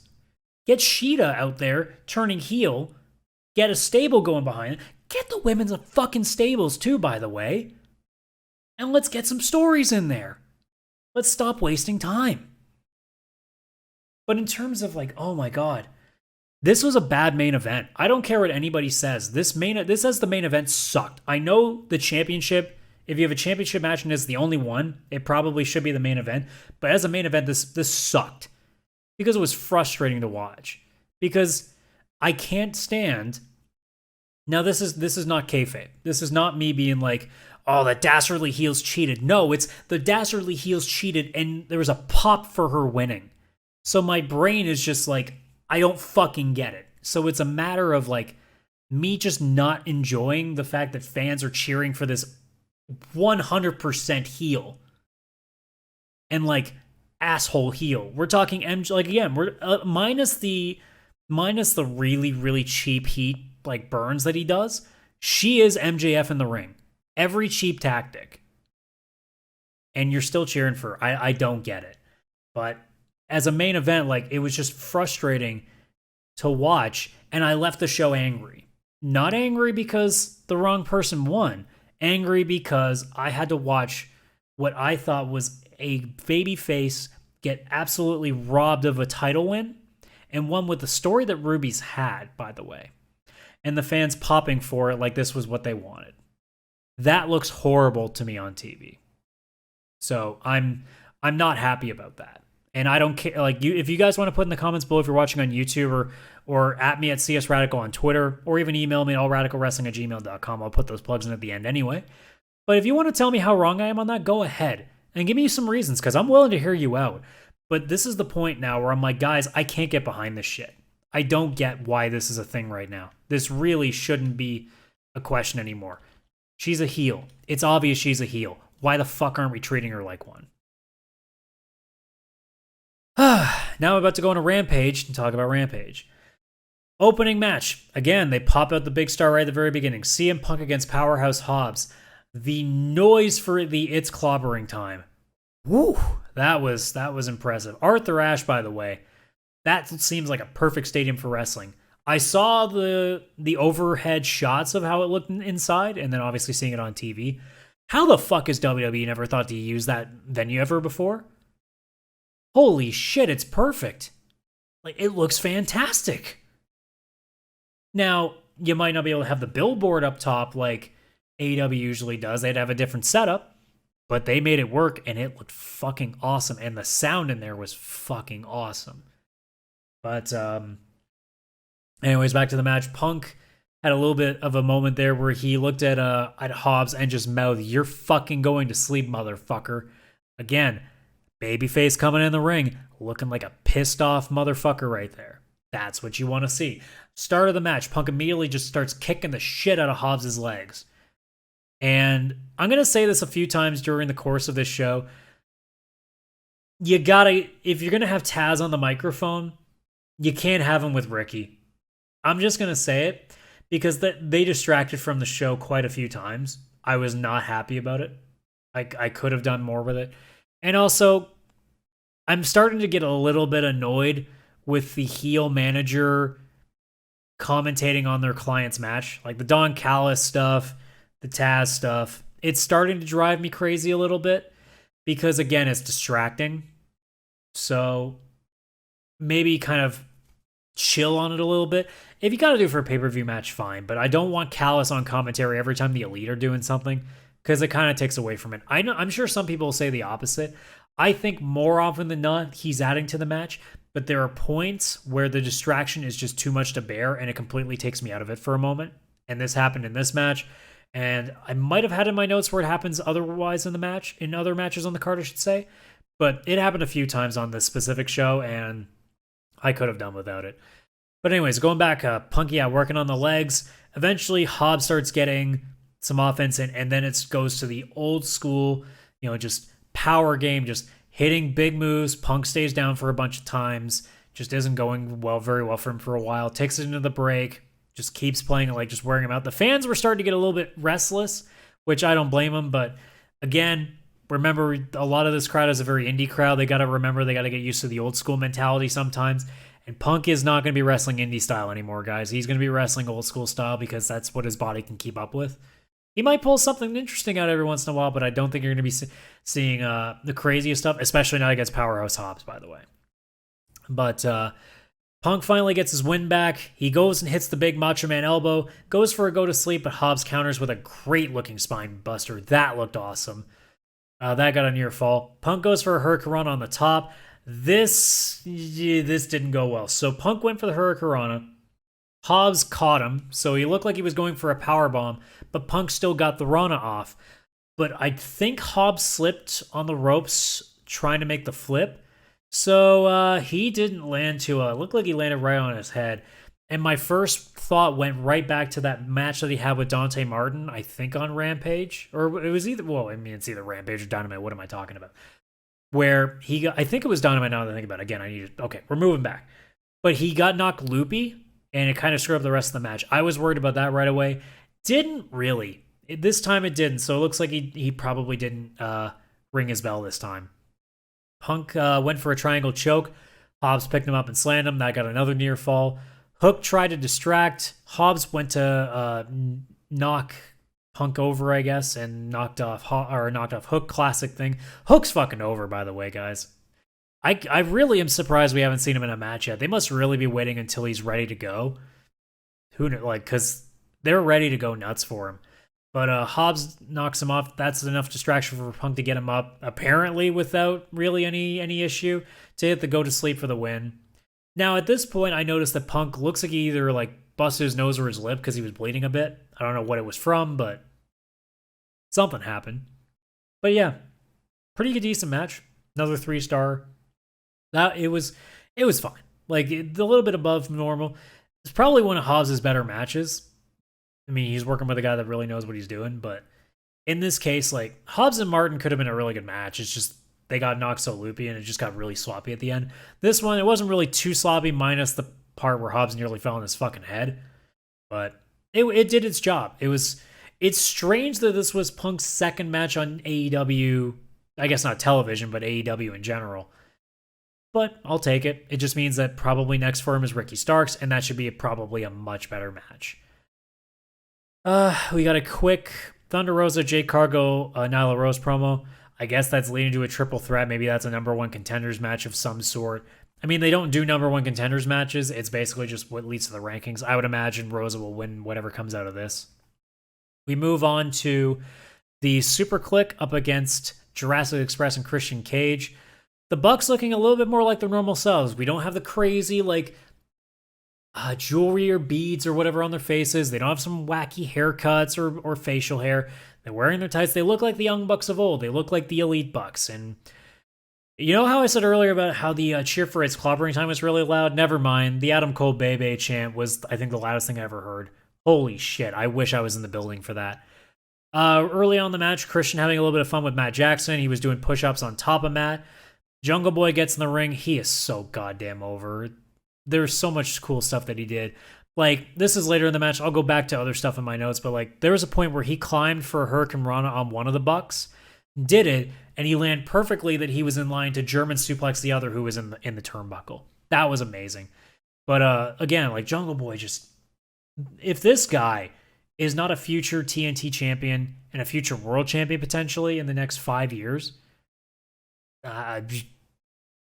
get Shida out there turning heel, get a stable going behind it, get the women's fucking stables too, by the way. And let's get some stories in there. Let's stop wasting time. But in terms of like, oh my God, this was a bad main event. I don't care what anybody says. This as the main event sucked. I know the championship, if you have a championship match and it's the only one, it probably should be the main event. But as a main event, this sucked. because it was frustrating to watch. Because I can't stand. Now this is not kayfabe. This is not me being like, oh, the dastardly heels cheated. No, it's the dastardly heels cheated and there was a pop for her winning. So my brain is just like, I don't fucking get it. So it's a matter of like me just not enjoying the fact that fans are cheering for this 100% heel and like asshole heel. We're talking MJ, like again, we're minus the really really cheap heat like burns that he does. She is MJF in the ring. Every cheap tactic. And you're still cheering for her. I don't get it. But as a main event, like it was just frustrating to watch, and I left the show angry. Not angry because the wrong person won. Angry because I had to watch what I thought was a babyface get absolutely robbed of a title win, and one with the story that Ruby's had, by the way. And the fans popping for it like this was what they wanted. That looks horrible to me on TV. So I'm not happy about that. And I don't care. Like if you guys want to put in the comments below if you're watching on YouTube or at me at CS Radical on Twitter, or even email me at allradicalwrestling@gmail.com. I'll put those plugs in at the end anyway. But if you want to tell me how wrong I am on that, go ahead and give me some reasons, because I'm willing to hear you out. But this is the point now where I'm like, guys, I can't get behind this shit. I don't get why this is a thing right now. This really shouldn't be a question anymore. She's a heel. It's obvious she's a heel. Why the fuck aren't we treating her like one? Now I'm about to go on a Rampage and talk about Rampage. Opening match. Again, they pop out the big star right at the very beginning. CM Punk against Powerhouse Hobbs. The noise for the It's Clobbering Time. Woo! That was impressive. Arthur Ashe, by the way. That seems like a perfect stadium for wrestling. I saw the overhead shots of how it looked inside, and then obviously seeing it on TV. How the fuck has WWE never thought to use that venue ever before? Holy shit, it's perfect. Like, it looks fantastic. Now, you might not be able to have the billboard up top like AEW usually does. They'd have a different setup, but they made it work, and it looked fucking awesome, and the sound in there was fucking awesome. But, anyways, back to the match. Punk had a little bit of a moment there where he looked at Hobbs and just mouthed, "You're fucking going to sleep, motherfucker." Again, babyface coming in the ring, looking like a pissed off motherfucker right there. That's what you want to see. Start of the match, Punk immediately just starts kicking the shit out of Hobbs' legs. And I'm going to say this a few times during the course of this show. You gotta, if you're going to have Taz on the microphone, you can't have him with Ricky. I'm just going to say it because they distracted from the show quite a few times. I was not happy about it. I could have done more with it. And also, I'm starting to get a little bit annoyed with the heel manager commentating on their client's match. Like the Don Callis stuff, the Taz stuff. It's starting to drive me crazy a little bit because, again, it's distracting. So maybe kind of chill on it a little bit. If you got to do it for a pay-per-view match, fine. But I don't want Callis on commentary every time the Elite are doing something because it kind of takes away from it. I'm sure some people will say the opposite. I think more often than not, he's adding to the match. But there are points where the distraction is just too much to bear and it completely takes me out of it for a moment. And this happened in this match. And I might have had in my notes where it happens otherwise in the match, in other matches on the card, I should say. But it happened a few times on this specific show, and I could have done without it. But anyways, going back, Punky out working on the legs. Eventually, Hobbs starts getting some offense in, and then it goes to the old school, just power game, just hitting big moves. Punk stays down for a bunch of times, just isn't going very well for him for a while. Takes it into the break, just keeps playing it, like just wearing him out. The fans were starting to get a little bit restless, which I don't blame them. But again, remember, a lot of this crowd is a very indie crowd. They got to remember, they got to get used to the old school mentality sometimes. And Punk is not going to be wrestling indie style anymore, guys. He's going to be wrestling old school style because that's what his body can keep up with. He might pull something interesting out every once in a while, but I don't think you're going to be seeing the craziest stuff, especially not against Powerhouse Hobbs, by the way. But Punk finally gets his win back. He goes and hits the big Macho Man elbow, goes for a go to sleep, but Hobbs counters with a great looking spine buster. That looked awesome. That got a near fall. Punk goes for a Hurricanrana on the top. This didn't go well. So Punk went for the Hurricanrana. Hobbs caught him, so he looked like he was going for a power bomb, but Punk still got the Rana off. But I think Hobbs slipped on the ropes trying to make the flip. So he didn't land to looked like he landed right on his head. And my first thought went right back to that match that he had with Dante Martin, I think on Rampage. Or it was either, well, I mean, it's either Rampage or Dynamite. What am I talking about? Where he got, I think it was Dynamite now that I think about it. Again, okay, we're moving back. But he got knocked loopy, and it kind of screwed up the rest of the match. I was worried about that right away. Didn't really. This time it didn't, so it looks like he probably didn't ring his bell this time. Punk went for a triangle choke. Hobbs picked him up and slammed him. That got another near fall. Hook tried to distract. Hobbs went to knock Punk over, I guess, and knocked off Hook. Classic thing. Hook's fucking over, by the way, guys. I really am surprised we haven't seen him in a match yet. They must really be waiting until he's ready to go. Because they're ready to go nuts for him. But Hobbs knocks him off. That's enough distraction for Punk to get him up, apparently without really any issue, to hit the go to sleep for the win. Now, at this point, I noticed that Punk looks like he either busted his nose or his lip because he was bleeding a bit. I don't know what it was from, but something happened. But yeah, pretty good, decent match. Another 3-star. It was fine. A little bit above normal. It's probably one of Hobbs' better matches. I mean, he's working with a guy that really knows what he's doing, but in this case, Hobbs and Martin could have been a really good match. It's just they got knocked so loopy and it just got really sloppy at the end. This one, it wasn't really too sloppy, minus the part where Hobbs nearly fell on his fucking head, but it did its job. It's strange that this was Punk's second match on AEW, I guess not television, but AEW in general. But I'll take it. It just means that probably next for him is Ricky Starks, and that should be probably a much better match. We got a quick Thunder Rosa, Jade Cargill, Nyla Rose promo. I guess that's leading to a triple threat. Maybe that's a number one contenders match of some sort. I mean, they don't do number one contenders matches. It's basically just what leads to the rankings. I would imagine Rosa will win whatever comes out of this. We move on to the Super Click up against Jurassic Express and Christian Cage. The Bucks looking a little bit more like their normal selves. We don't have the crazy, jewelry or beads or whatever on their faces. They don't have some wacky haircuts or facial hair. They're wearing their tights. They look like the Young Bucks of old. They look like the Elite Bucks. And you know how I said earlier about how the cheer for its clobbering time was really loud? Never mind. The Adam Cole Bebe chant was, I think, the loudest thing I ever heard. Holy shit. I wish I was in the building for that. Early on in the match, Christian having a little bit of fun with Matt Jackson. He was doing push-ups on top of Matt. Jungle Boy gets in the ring. He is so goddamn over. There's so much cool stuff that he did. This is later in the match. I'll go back to other stuff in my notes, but there was a point where he climbed for a Hurricane Rana on one of the Bucks, did it, and he landed perfectly that he was in line to German suplex the other who was in the turnbuckle. That was amazing. But again, Jungle Boy if this guy is not a future TNT champion and a future world champion potentially in the next 5 years,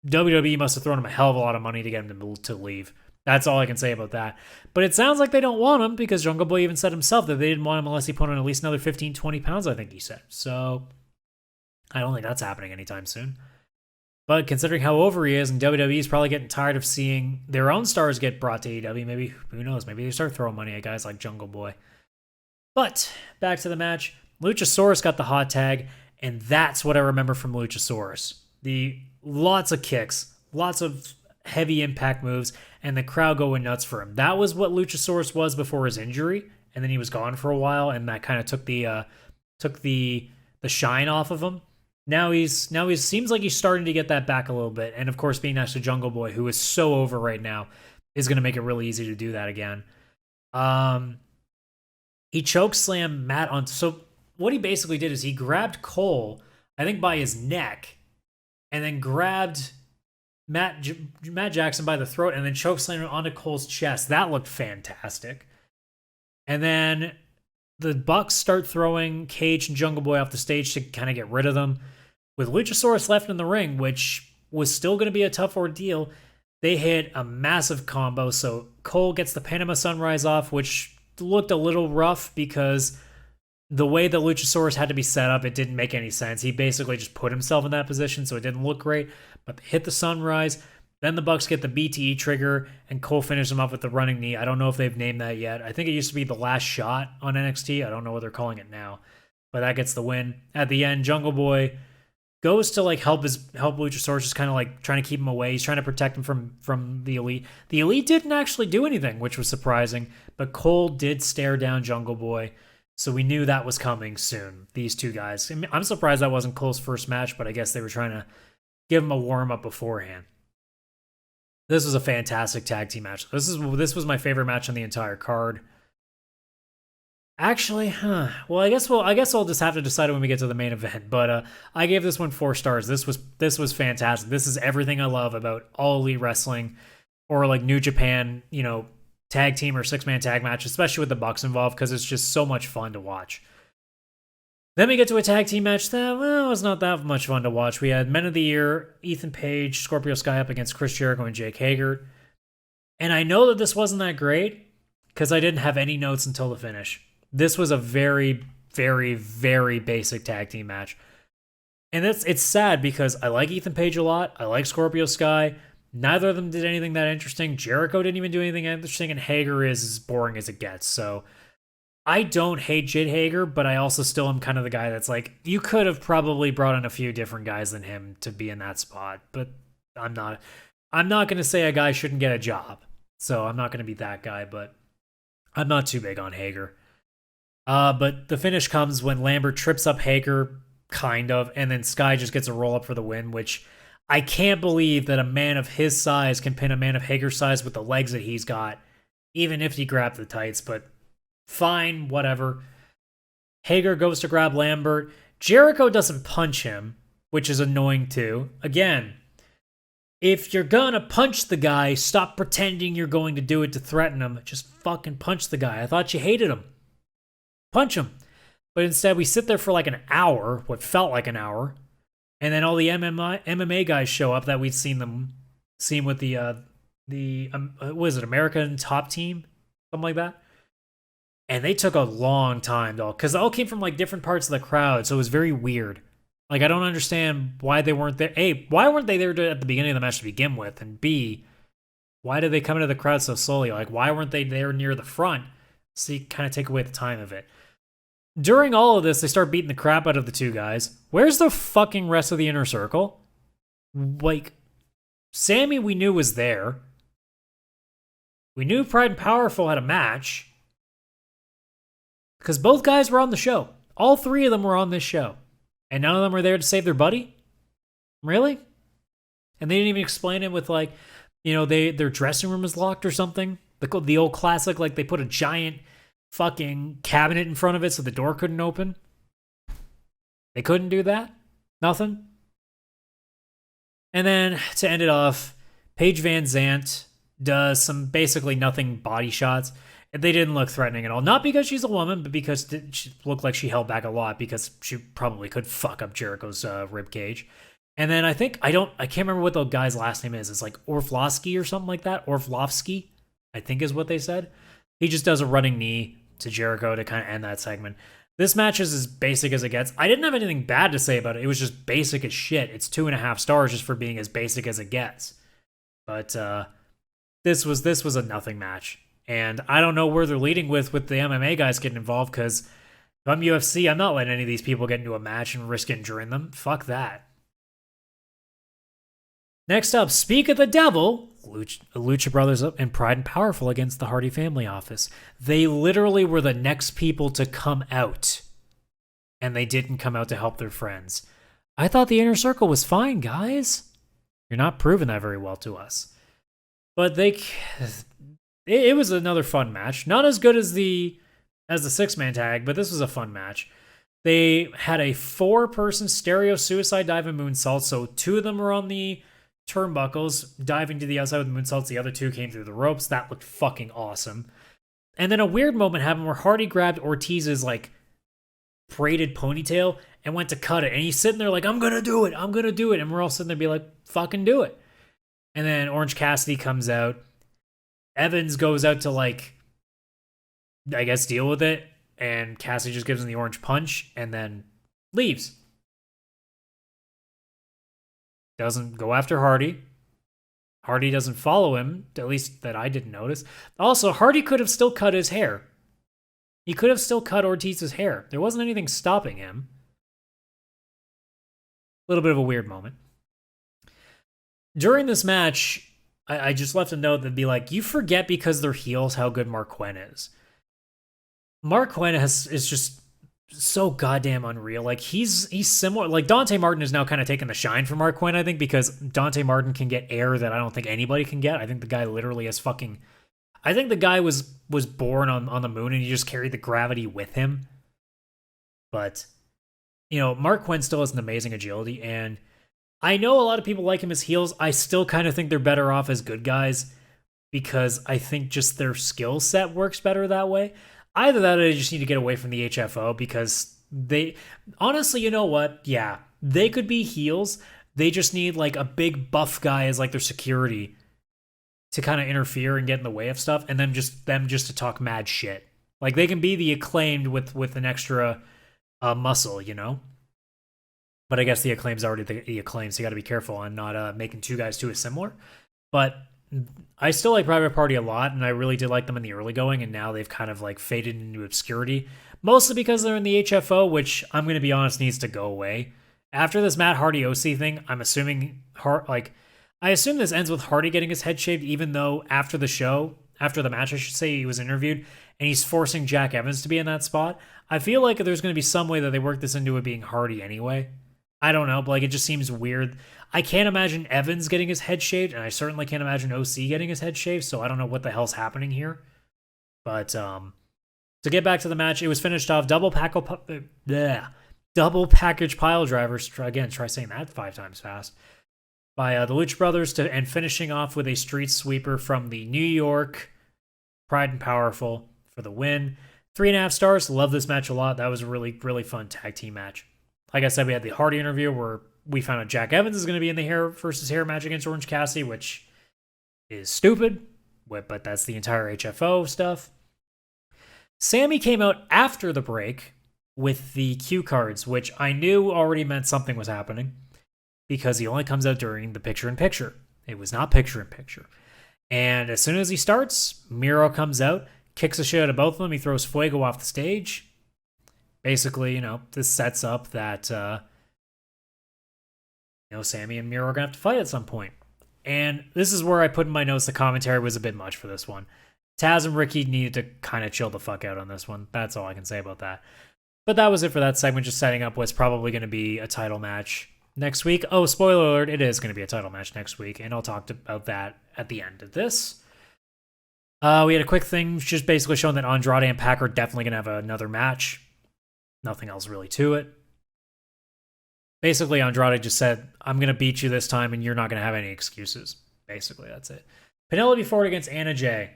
WWE must have thrown him a hell of a lot of money to get him to leave. That's all I can say about that. But it sounds like they don't want him because Jungle Boy even said himself that they didn't want him unless he put on at least another 15, 20 pounds, I think he said. So I don't think that's happening anytime soon. But considering how over he is, and WWE is probably getting tired of seeing their own stars get brought to AEW, maybe, who knows, maybe they start throwing money at guys like Jungle Boy. But back to the match. Luchasaurus got the hot tag, and that's what I remember from Luchasaurus. Lots of kicks, lots of heavy impact moves, and the crowd going nuts for him. That was what Luchasaurus was before his injury, and then he was gone for a while, and that kind of took the shine off of him. Now he seems like he's starting to get that back a little bit, and of course, being next to Jungle Boy, who is so over right now, is going to make it really easy to do that again. He chokeslammed Matt on. So what he basically did is he grabbed Cole, I think, by his neck, and then grabbed Matt Jackson by the throat and then chokeslammed him onto Cole's chest. That looked fantastic. And then the Bucks start throwing Cage and Jungle Boy off the stage to kind of get rid of them. With Luchasaurus left in the ring, which was still going to be a tough ordeal, they hit a massive combo. So Cole gets the Panama Sunrise off, which looked a little rough because the way that Luchasaurus had to be set up, it didn't make any sense. He basically just put himself in that position, so it didn't look great. But they hit the Sunrise. Then the Bucks get the BTE trigger, and Cole finishes him up with the running knee. I don't know if they've named that yet. I think it used to be the last shot on NXT. I don't know what they're calling it now. But that gets the win. At the end, Jungle Boy goes to like help Luchasaurus, just kind of like trying to keep him away. He's trying to protect him from the Elite. The Elite didn't actually do anything, which was surprising. But Cole did stare down Jungle Boy. So we knew that was coming soon, these two guys. I'm surprised that wasn't Cole's first match, but I guess they were trying to give him a warm-up beforehand. This was a fantastic tag team match. This was my favorite match on the entire card. Actually, well, I guess I'll just have to decide when we get to the main event. But I gave this one 4 stars. This was fantastic. This is everything I love about All Elite Wrestling, or like New Japan, tag team or 6-man tag match, especially with the Bucks involved, because it's just so much fun to watch. Then we get to a tag team match that, well, was not that much fun to watch. We had Men of the Year, Ethan Page, Scorpio Sky up against Chris Jericho and Jake Hager. And I know that this wasn't that great because I didn't have any notes until the finish. This was a very, very, very basic tag team match. And it's sad because I like Ethan Page a lot. I like Scorpio Sky. Neither of them did anything that interesting. Jericho didn't even do anything interesting, and Hager is as boring as it gets. So I don't hate Jade Hager, but I also still am kind of the guy that's like, you could have probably brought in a few different guys than him to be in that spot. But I'm not going to say a guy shouldn't get a job. So I'm not going to be that guy, but I'm not too big on Hager. But the finish comes when Lambert trips up Hager, kind of, and then Sky just gets a roll up for the win, which I can't believe that a man of his size can pin a man of Hager's size with the legs that he's got, even if he grabbed the tights, but fine, whatever. Hager goes to grab Lambert. Jericho doesn't punch him, which is annoying too. Again, if you're gonna punch the guy, stop pretending you're going to do it to threaten him. Just fucking punch the guy. I thought you hated him. Punch him. But instead, we sit there for like an hour, what felt like an hour, and then all the MMA guys show up that we'd seen with the what is it, American Top Team? Something like that. And they took a long time, though, because they all came from like different parts of the crowd, so it was very weird. Like, I don't understand why they weren't there. A, why weren't they there at the beginning of the match to begin with? And B, why did they come into the crowd so slowly? Like, why weren't they there near the front? So you kind of take away the time of it. During all of this, they start beating the crap out of the two guys. Where's the fucking rest of the Inner Circle? Like, Sammy we knew was there. We knew Pride and Powerful had a match. Because both guys were on the show. All 3 of them were on this show. And none of them were there to save their buddy? Really? And they didn't even explain it with like, their dressing room is locked or something. The old classic, like they put a giant fucking cabinet in front of it so the door couldn't open. They couldn't do that? Nothing? And then to end it off, Paige Van Zant does some basically nothing body shots. And they didn't look threatening at all. Not because she's a woman, but because she looked like she held back a lot because she probably could fuck up Jericho's rib cage. And then I can't remember what the guy's last name is. It's like Orflovsky or something like that. Orflovsky, I think is what they said. He just does a running knee to Jericho to kind of end that segment. This match is as basic as it gets. I didn't have anything bad to say about it. It was just basic as shit. It's 2.5 stars just for being as basic as it gets. But this was a nothing match. And I don't know where they're leading with the MMA guys getting involved, because if I'm UFC, I'm not letting any of these people get into a match and risk injuring them. Fuck that. Next up, Speak of the Devil, Lucha Brothers and Pride and Powerful against the Hardy Family Office. They literally were the next people to come out, and they didn't come out to help their friends. I thought the Inner Circle was fine, guys. You're not proving that very well to us. But it was another fun match. Not as good as the 6-man tag, but this was a fun match. They had a 4-person stereo suicide dive and moonsault, so 2 of them were on the turnbuckles, diving to the outside with the moonsaults. The other 2 came through the ropes. That looked fucking awesome. And then a weird moment happened where Hardy grabbed Ortiz's like braided ponytail and went to cut it. And he's sitting there like, I'm going to do it. And we're all sitting there be like, fucking do it. And then Orange Cassidy comes out. Evans goes out to like, I guess, deal with it. and Cassie just gives him the orange punch and then leaves. Doesn't go after Hardy. Hardy doesn't follow him, at least that I didn't notice. Also, Hardy could have still cut his hair. He could have still cut Ortiz's hair. There wasn't anything stopping him. A little bit of a weird moment. During this match, I just left a note that'd be like, you forget because they're heels how good Mark Quinn is. Mark Quinn is just so goddamn unreal. Like, he's similar. Like, Dante Martin is now kind of taking the shine from Mark Quinn, I think, because Dante Martin can get air that I don't think anybody can get. I think the guy literally has fucking... I think the guy was born on the moon and he just carried the gravity with him. But, you know, Mark Quinn still has an amazing agility, and I know a lot of people like him as heels. I still kind of think they're better off as good guys because I think just their skill set works better that way. Either that or they just need to get away from the HFO because they... Honestly, you know what? Yeah, they could be heels. They just need like a big buff guy as like their security to kind of interfere and get in the way of stuff, and then just them just to talk mad shit. Like, they can be the Acclaimed with an extra muscle, you know? But I guess the Acclaim's already the Acclaim, so you got to be careful on not making two guys too similar. But I still like Private Party a lot, and I really did like them in the early going, and now they've kind of like faded into obscurity, mostly because they're in the HFO, which I'm going to be honest needs to go away. After this Matt Hardy OC thing, I'm assuming I assume this ends with Hardy getting his head shaved, even though after the match, I should say, he was interviewed, and he's forcing Jack Evans to be in that spot. I feel like there's going to be some way that they work this into it being Hardy anyway. I don't know, but like, it just seems weird. I can't imagine Evans getting his head shaved, and I certainly can't imagine OC getting his head shaved, so I don't know what the hell's happening here. But to get back to the match, it was finished off double package pile drivers. Again, try saying that 5 times fast. By the Lucha Brothers, and finishing off with a street sweeper from the New York Pride and Powerful for the win. 3.5 stars. Love this match a lot. That was a really, really fun tag team match. Like I said, we had the Hardy interview where we found out Jack Evans is going to be in the hair versus hair match against Orange Cassidy, which is stupid, but that's the entire HFO stuff. Sammy came out after the break with the cue cards, which I knew already meant something was happening, because he only comes out during the picture-in-picture. It was not picture-in-picture. And as soon as he starts, Miro comes out, kicks the shit out of both of them. He throws Fuego off the stage. Basically, you know, this sets up that, Sammy and Miro are going to have to fight at some point. And this is where I put in my notes the commentary was a bit much for this one. Taz and Ricky needed to kind of chill the fuck out on this one. That's all I can say about that. But that was it for that segment, just setting up what's probably going to be a title match next week. Oh, spoiler alert, it is going to be a title match next week, and I'll talk about that at the end of this. We had a quick thing just basically showing that Andrade and Pac are definitely going to have another match. Nothing else really to it. Basically, Andrade just said, I'm going to beat you this time, and you're not going to have any excuses. Basically, that's it. Penelope Ford against Anna Jay.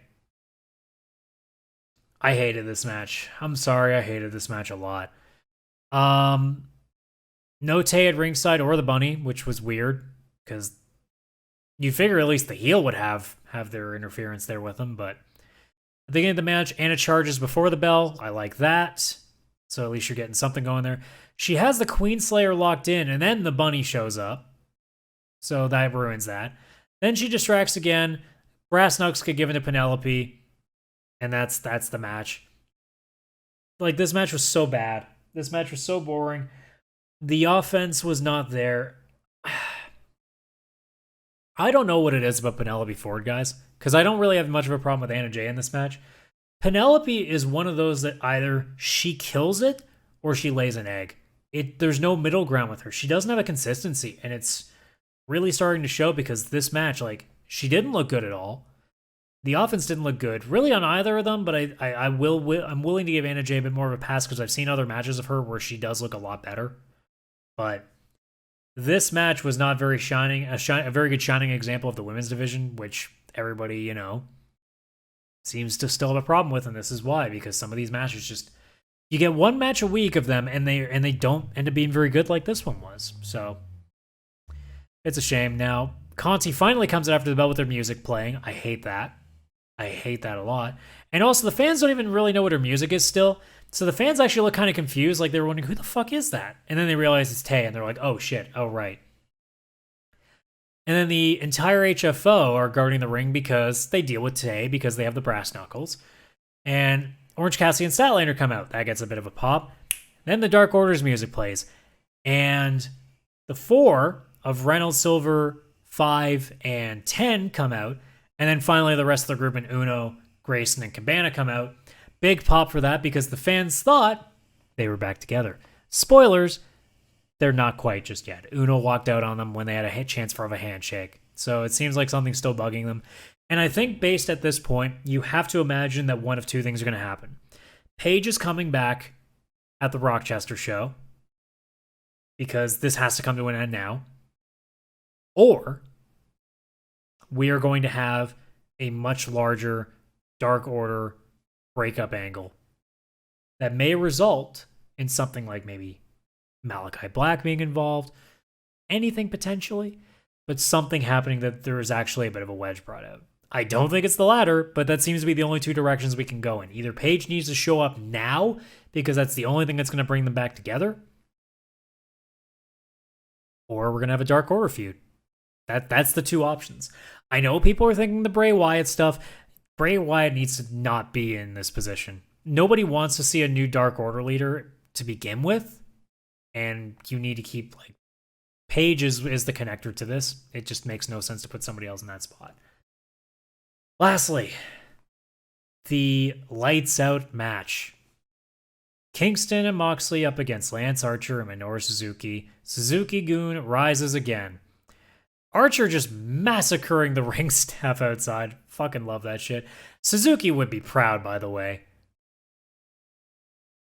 I hated this match. I'm sorry, I hated this match a lot. No Tay at ringside or the Bunny, which was weird, because you figure at least the heel would have their interference there with them, but at the beginning of the match, Anna charges before the bell. I like that. So at least you're getting something going there. She has the Queen Slayer locked in, and then the Bunny shows up. So that ruins that. Then she distracts again. Brass knucks get given to Penelope, and that's the match. Like, this match was so bad. This match was so boring. The offense was not there. I don't know what it is about Penelope Ford, guys, because I don't really have much of a problem with Anna Jay in this match. Penelope is one of those that either she kills it or she lays an egg. There's no middle ground with her. She doesn't have a consistency, and it's really starting to show because this match, like, she didn't look good at all. The offense didn't look good, really, on either of them, but I'm willing to give Anna Jay a bit more of a pass because I've seen other matches of her where she does look a lot better. But this match was not very shining, a very good shining example of the women's division, which everybody, seems to still have a problem with, and this is why, because some of these matches just, you get one match a week of them, and they don't end up being very good like this one was. So it's a shame. Now, Conti finally comes out after the bell with their music playing. I hate that. I hate that a lot. And also, the fans don't even really know what her music is still. So the fans actually look kind of confused, like they were wondering, who the fuck is that? And then they realize it's Tay, and they're like, oh shit, oh right. And then the entire HFO are guarding the ring because they deal with Tay because they have the brass knuckles. And Orange Cassidy and Statlander come out. That gets a bit of a pop. Then the Dark Order's music plays. And the 4 of Reynolds, Silver, 5, and 10 come out. And then finally the rest of the group in Uno, Grayson, and Cabana come out. Big pop for that because the fans thought they were back together. Spoilers, they're not quite just yet. Uno walked out on them when they had a chance for a handshake. So it seems like something's still bugging them. And I think based at this point, you have to imagine that one of two things are going to happen. Paige is coming back at the Rochester show because this has to come to an end now. Or we are going to have a much larger Dark Order breakup angle that may result in something like maybe Malachi Black being involved, anything potentially, but something happening that there is actually a bit of a wedge brought out. I don't think it's the latter, but that seems to be the only two directions we can go in. Either Paige needs to show up now because that's the only thing that's going to bring them back together, or we're going to have a Dark Order feud. That's the two options. I know people are thinking the Bray Wyatt stuff. Bray Wyatt needs to not be in this position. Nobody wants to see a new Dark Order leader to begin with, and you need to keep, like, Paige is the connector to this. It just makes no sense to put somebody else in that spot. Lastly, the lights out match. Kingston and Moxley up against Lance Archer and Minoru Suzuki. Suzuki-gun rises again. Archer just massacring the ring staff outside. Fucking love that shit. Suzuki would be proud, by the way.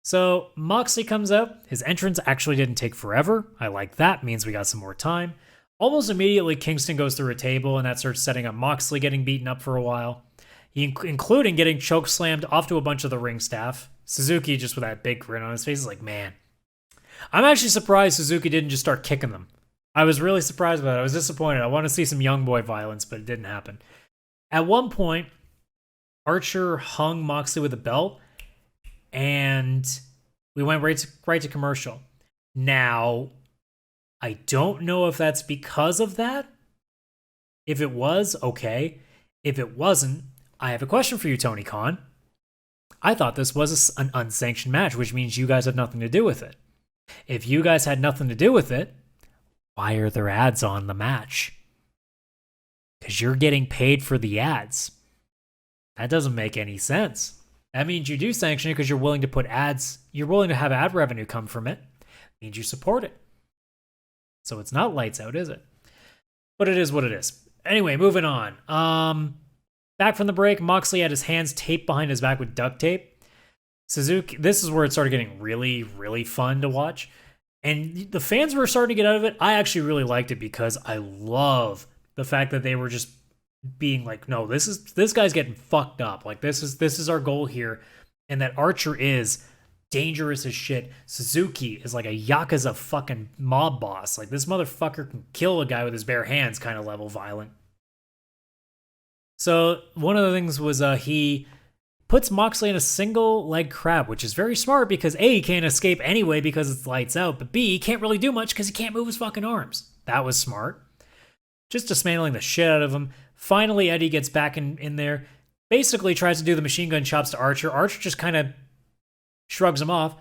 So Moxley comes out. His entrance actually didn't take forever. I like that. Means we got some more time. Almost immediately, Kingston goes through a table, and that starts setting up Moxley getting beaten up for a while, including getting chokeslammed off to a bunch of the ring staff. Suzuki, just with that big grin on his face, is like, man. I'm actually surprised Suzuki didn't just start kicking them. I was really surprised about it. I was disappointed. I want to see some young boy violence, but it didn't happen. At one point, Archer hung Moxley with a belt, and we went right to commercial. Now, I don't know if that's because of that. If it was, okay. If it wasn't, I have a question for you, Tony Khan. I thought this was an unsanctioned match, which means you guys had nothing to do with it. If you guys had nothing to do with it, why are there ads on the match? Because you're getting paid for the ads. That doesn't make any sense. That means you do sanction it because you're willing to put ads, you're willing to have ad revenue come from it. It means you support it. So it's not lights out, is it? But it is what it is. Anyway, moving on. Back from the break, Moxley had his hands taped behind his back with duct tape. Suzuki, this is where it started getting really, really fun to watch. And the fans were starting to get out of it. I actually really liked it because I love the fact that they were just being like, no, this guy's getting fucked up. Like, this is our goal here. And that Archer is dangerous as shit. Suzuki is like a Yakuza fucking mob boss. Like, this motherfucker can kill a guy with his bare hands kind of level violent. So one of the things was he puts Moxley in a single leg crab, which is very smart because A, he can't escape anyway because it's lights out, but B, he can't really do much because he can't move his fucking arms. That was smart. Just dismantling the shit out of him. Finally, Eddie gets back in there, basically tries to do the machine gun chops to Archer. Archer just kind of shrugs him off.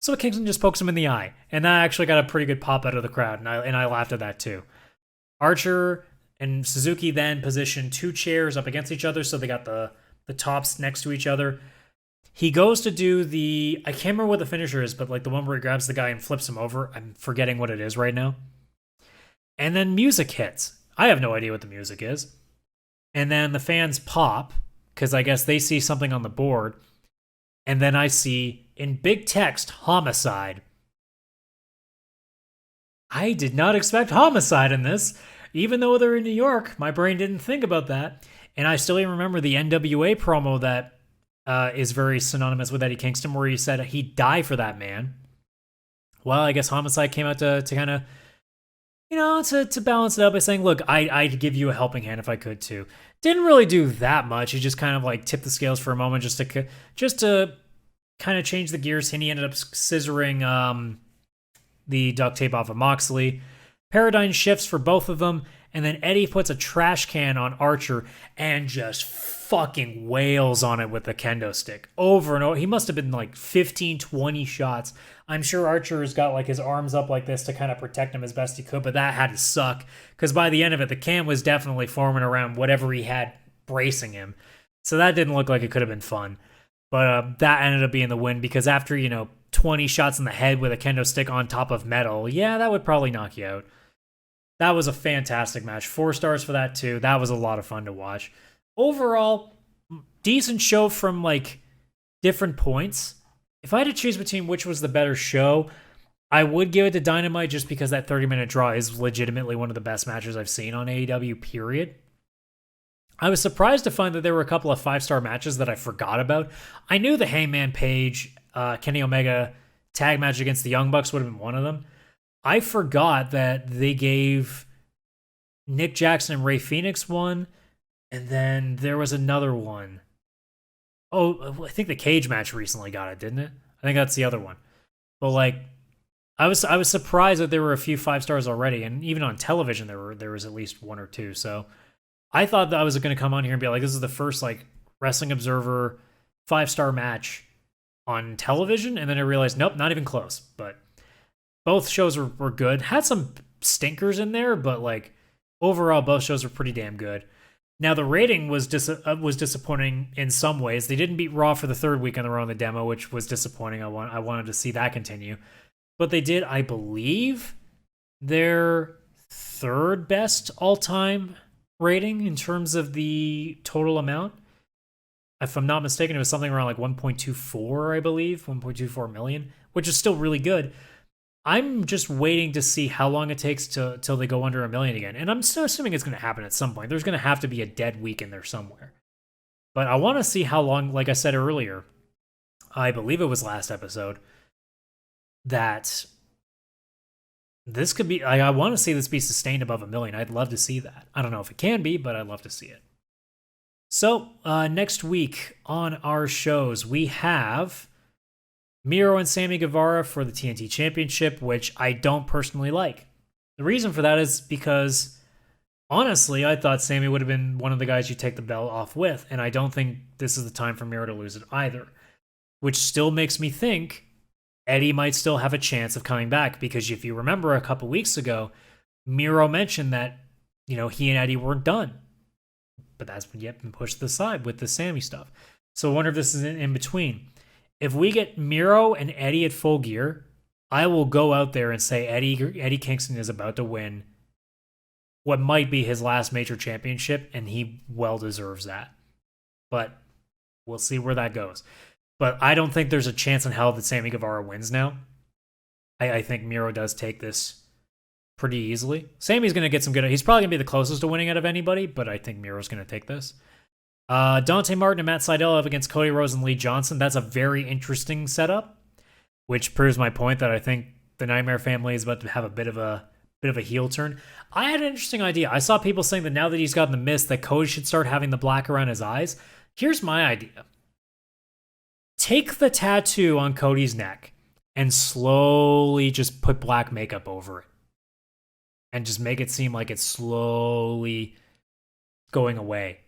So Kingston just pokes him in the eye. And that actually got a pretty good pop out of the crowd, and I laughed at that too. Archer and Suzuki then position two chairs up against each other, so they got the tops next to each other. He goes to do I can't remember what the finisher is, but like the one where he grabs the guy and flips him over. I'm forgetting what it is right now. And then music hits. I have no idea what the music is. And then the fans pop, because I guess they see something on the board. And then I see, in big text, homicide. I did not expect homicide in this. Even though they're in New York, my brain didn't think about that. And I still even remember the NWA promo that is very synonymous with Eddie Kingston, where he said he'd die for that man. Well, I guess homicide came out to kind of, to balance it up by saying, look, I'd give you a helping hand if I could too. Didn't really do that much. He just kind of like tipped the scales for a moment just to kind of changed the gears. And he ended up scissoring the duct tape off of Moxley. Paradigm shifts for both of them. And then Eddie puts a trash can on Archer and just fucking wails on it with the kendo stick over and over. He must have been like 15, 20 shots. I'm sure Archer's got like his arms up like this to kind of protect him as best he could, but that had to suck because by the end of it, the can was definitely forming around whatever he had bracing him. So that didn't look like it could have been fun. But that ended up being the win because after, 20 shots in the head with a kendo stick on top of metal, yeah, that would probably knock you out. That was a fantastic match. 4 stars for that too. That was a lot of fun to watch. Overall, decent show from like different points. If I had to choose between which was the better show, I would give it to Dynamite just because that 30-minute draw is legitimately one of the best matches I've seen on AEW, period. I was surprised to find that there were a couple of 5-star matches that I forgot about. I knew the Hangman Page, Kenny Omega tag match against the Young Bucks would have been one of them. I forgot that they gave Nick Jackson and Rey Fenix one, and then there was another one. Oh, I think the cage match recently got it, didn't it? I think that's the other one. But like, I was surprised that there were a few 5 stars already, and even on television there was at least 1 or 2. So I thought that I was going to come on here and be like, this is the first like Wrestling Observer 5-star match on television, and then I realized, nope, not even close. But both shows were good. Had some stinkers in there, but like overall, both shows were pretty damn good. Now the rating was disappointing in some ways. They didn't beat Raw for the 3rd week in a row on the demo, which was disappointing. I wanted to see that continue, but they did, I believe, their 3rd best all-time rating in terms of the total amount. If I'm not mistaken, it was something around like 1.24, I believe, 1.24 million, which is still really good. I'm just waiting to see how long it takes till they go under 1 million again. And I'm still assuming it's going to happen at some point. There's going to have to be a dead week in there somewhere. But I want to see how long, like I said earlier, I believe it was last episode, that this could be, I want to see this be sustained above 1 million. I'd love to see that. I don't know if it can be, but I'd love to see it. So next week on our shows, we have Miro and Sammy Guevara for the TNT Championship, which I don't personally like. The reason for that is because, honestly, I thought Sammy would have been one of the guys you take the belt off with, and I don't think this is the time for Miro to lose it either. Which still makes me think Eddie might still have a chance of coming back, because if you remember a couple weeks ago, Miro mentioned that, he and Eddie weren't done. But that's yet been pushed to the side with the Sammy stuff. So I wonder if this is in between. If we get Miro and Eddie at Full Gear, I will go out there and say Eddie Kingston is about to win what might be his last major championship, and he well deserves that. But we'll see where that goes. But I don't think there's a chance in hell that Sammy Guevara wins now. I think Miro does take this pretty easily. Sammy's going to get some good... He's probably going to be the closest to winning out of anybody, but I think Miro's going to take this. Dante Martin and Matt Sydal up against Cody Rhodes and Lee Johnson. That's a very interesting setup, which proves my point that I think the Nightmare family is about to have a bit of a heel turn. I had an interesting idea. I saw people saying that now that he's gotten the mist, that Cody should start having the black around his eyes. Here's my idea. Take the tattoo on Cody's neck and slowly just put black makeup over it. And just make it seem like it's slowly going away.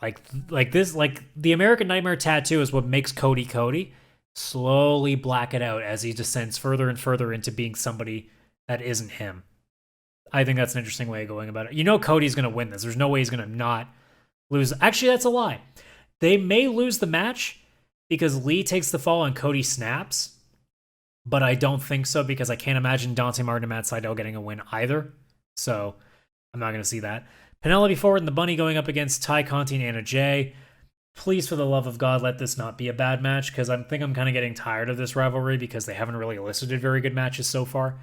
Like this, like the American Nightmare tattoo is what makes Cody Cody. Slowly black it out as he descends further and further into being somebody that isn't him. I think that's an interesting way of going about it. Cody's going to win this. There's no way he's going to not lose. Actually, that's a lie. They may lose the match because Lee takes the fall and Cody snaps. But I don't think so because I can't imagine Dante Martin and Matt Sydal getting a win either. So I'm not going to see that. Penelope Ford and the Bunny going up against Ty Conti and Anna Jay. Please, for the love of God, let this not be a bad match, because I think I'm kind of getting tired of this rivalry because they haven't really elicited very good matches so far.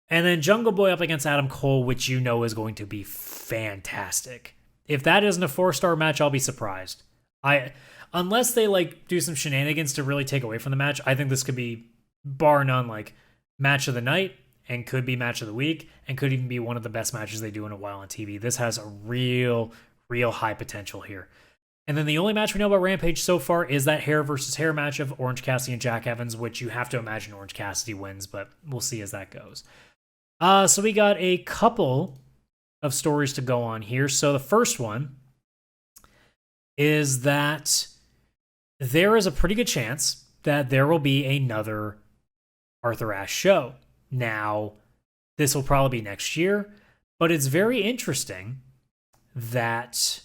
And then Jungle Boy up against Adam Cole, which is going to be fantastic. If that isn't a 4-star match, I'll be surprised. Unless they do some shenanigans to really take away from the match, I think this could be, bar none, match of the night, and could be match of the week, and could even be one of the best matches they do in a while on TV. This has a real high potential here. And then the only match we know about Rampage so far is that hair versus hair match of Orange Cassidy and Jack Evans, which you have to imagine Orange Cassidy wins, but we'll see as that goes. So we got a couple of stories to go on here. So the first one is that there is a pretty good chance that there will be another Arthur Ashe show. Now, this will probably be next year, but it's very interesting that,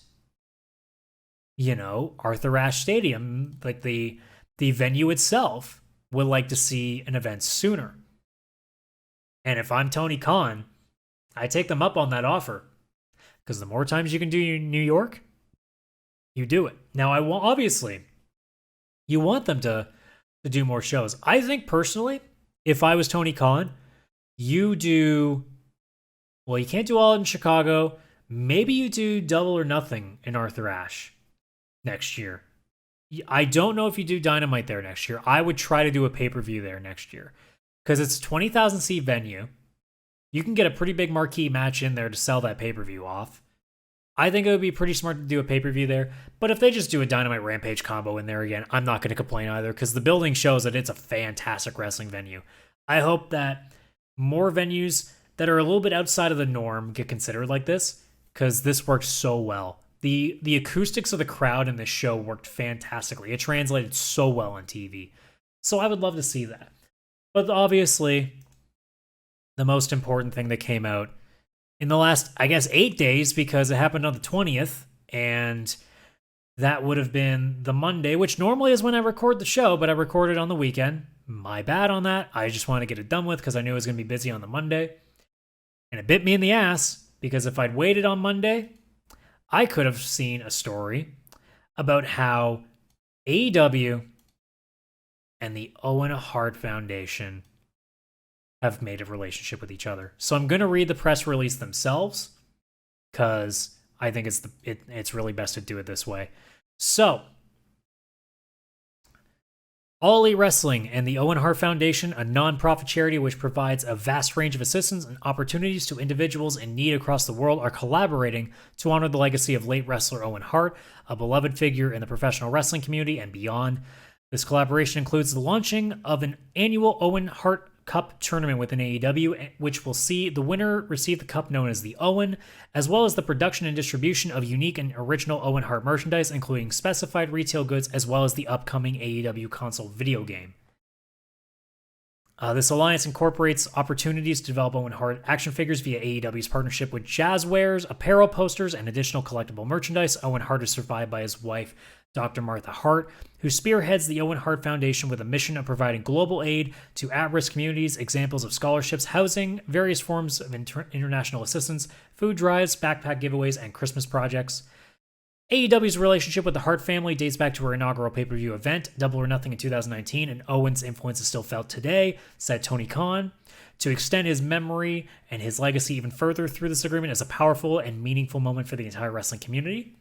Arthur Ashe Stadium, like the venue itself, would like to see an event sooner. And if I'm Tony Khan, I take them up on that offer. Because the more times you can do New York, you do it. Now, obviously, you want them to do more shows. I think personally, if I was Tony Khan, you can't do all in Chicago. Maybe you do Double or Nothing in Arthur Ashe next year. I don't know if you do Dynamite there next year. I would try to do a pay-per-view there next year. Because it's a 20,000 seat venue. You can get a pretty big marquee match in there to sell that pay-per-view off. I think it would be pretty smart to do a pay-per-view there. But if they just do a Dynamite Rampage combo in there again, I'm not going to complain either, because the building shows that it's a fantastic wrestling venue. I hope that more venues that are a little bit outside of the norm get considered like this, because this works so well. The acoustics of the crowd in this show worked fantastically. It translated so well on TV. So I would love to see that. But obviously, the most important thing that came out in the last, 8 days, because it happened on the 20th, and that would have been the Monday, which normally is when I record the show, but I recorded on the weekend. My bad on that. I just wanted to get it done with because I knew I was going to be busy on the Monday. And it bit me in the ass, because if I'd waited on Monday, I could have seen a story about how AEW and the Owen Hart Foundation have made a relationship with each other. So I'm going to read the press release themselves, because I think it's really best to do it this way. So, All Elite Wrestling and the Owen Hart Foundation, a non-profit charity which provides a vast range of assistance and opportunities to individuals in need across the world, are collaborating to honor the legacy of late wrestler Owen Hart, a beloved figure in the professional wrestling community and beyond. This collaboration includes the launching of an annual Owen Hart Cup tournament within AEW, which will see the winner receive the cup known as the Owen, as well as the production and distribution of unique and original Owen Hart merchandise, including specified retail goods, as well as the upcoming AEW console video game. This alliance incorporates opportunities to develop Owen Hart action figures via AEW's partnership with Jazzwares, apparel posters, and additional collectible merchandise. Owen Hart is survived by his wife, Dr. Martha Hart, who spearheads the Owen Hart Foundation with a mission of providing global aid to at-risk communities, examples of scholarships, housing, various forms of international assistance, food drives, backpack giveaways, and Christmas projects. AEW's relationship with the Hart family dates back to her inaugural pay-per-view event, Double or Nothing in 2019, and Owen's influence is still felt today, said Tony Khan. To extend his memory and his legacy even further through this agreement is a powerful and meaningful moment for the entire wrestling community.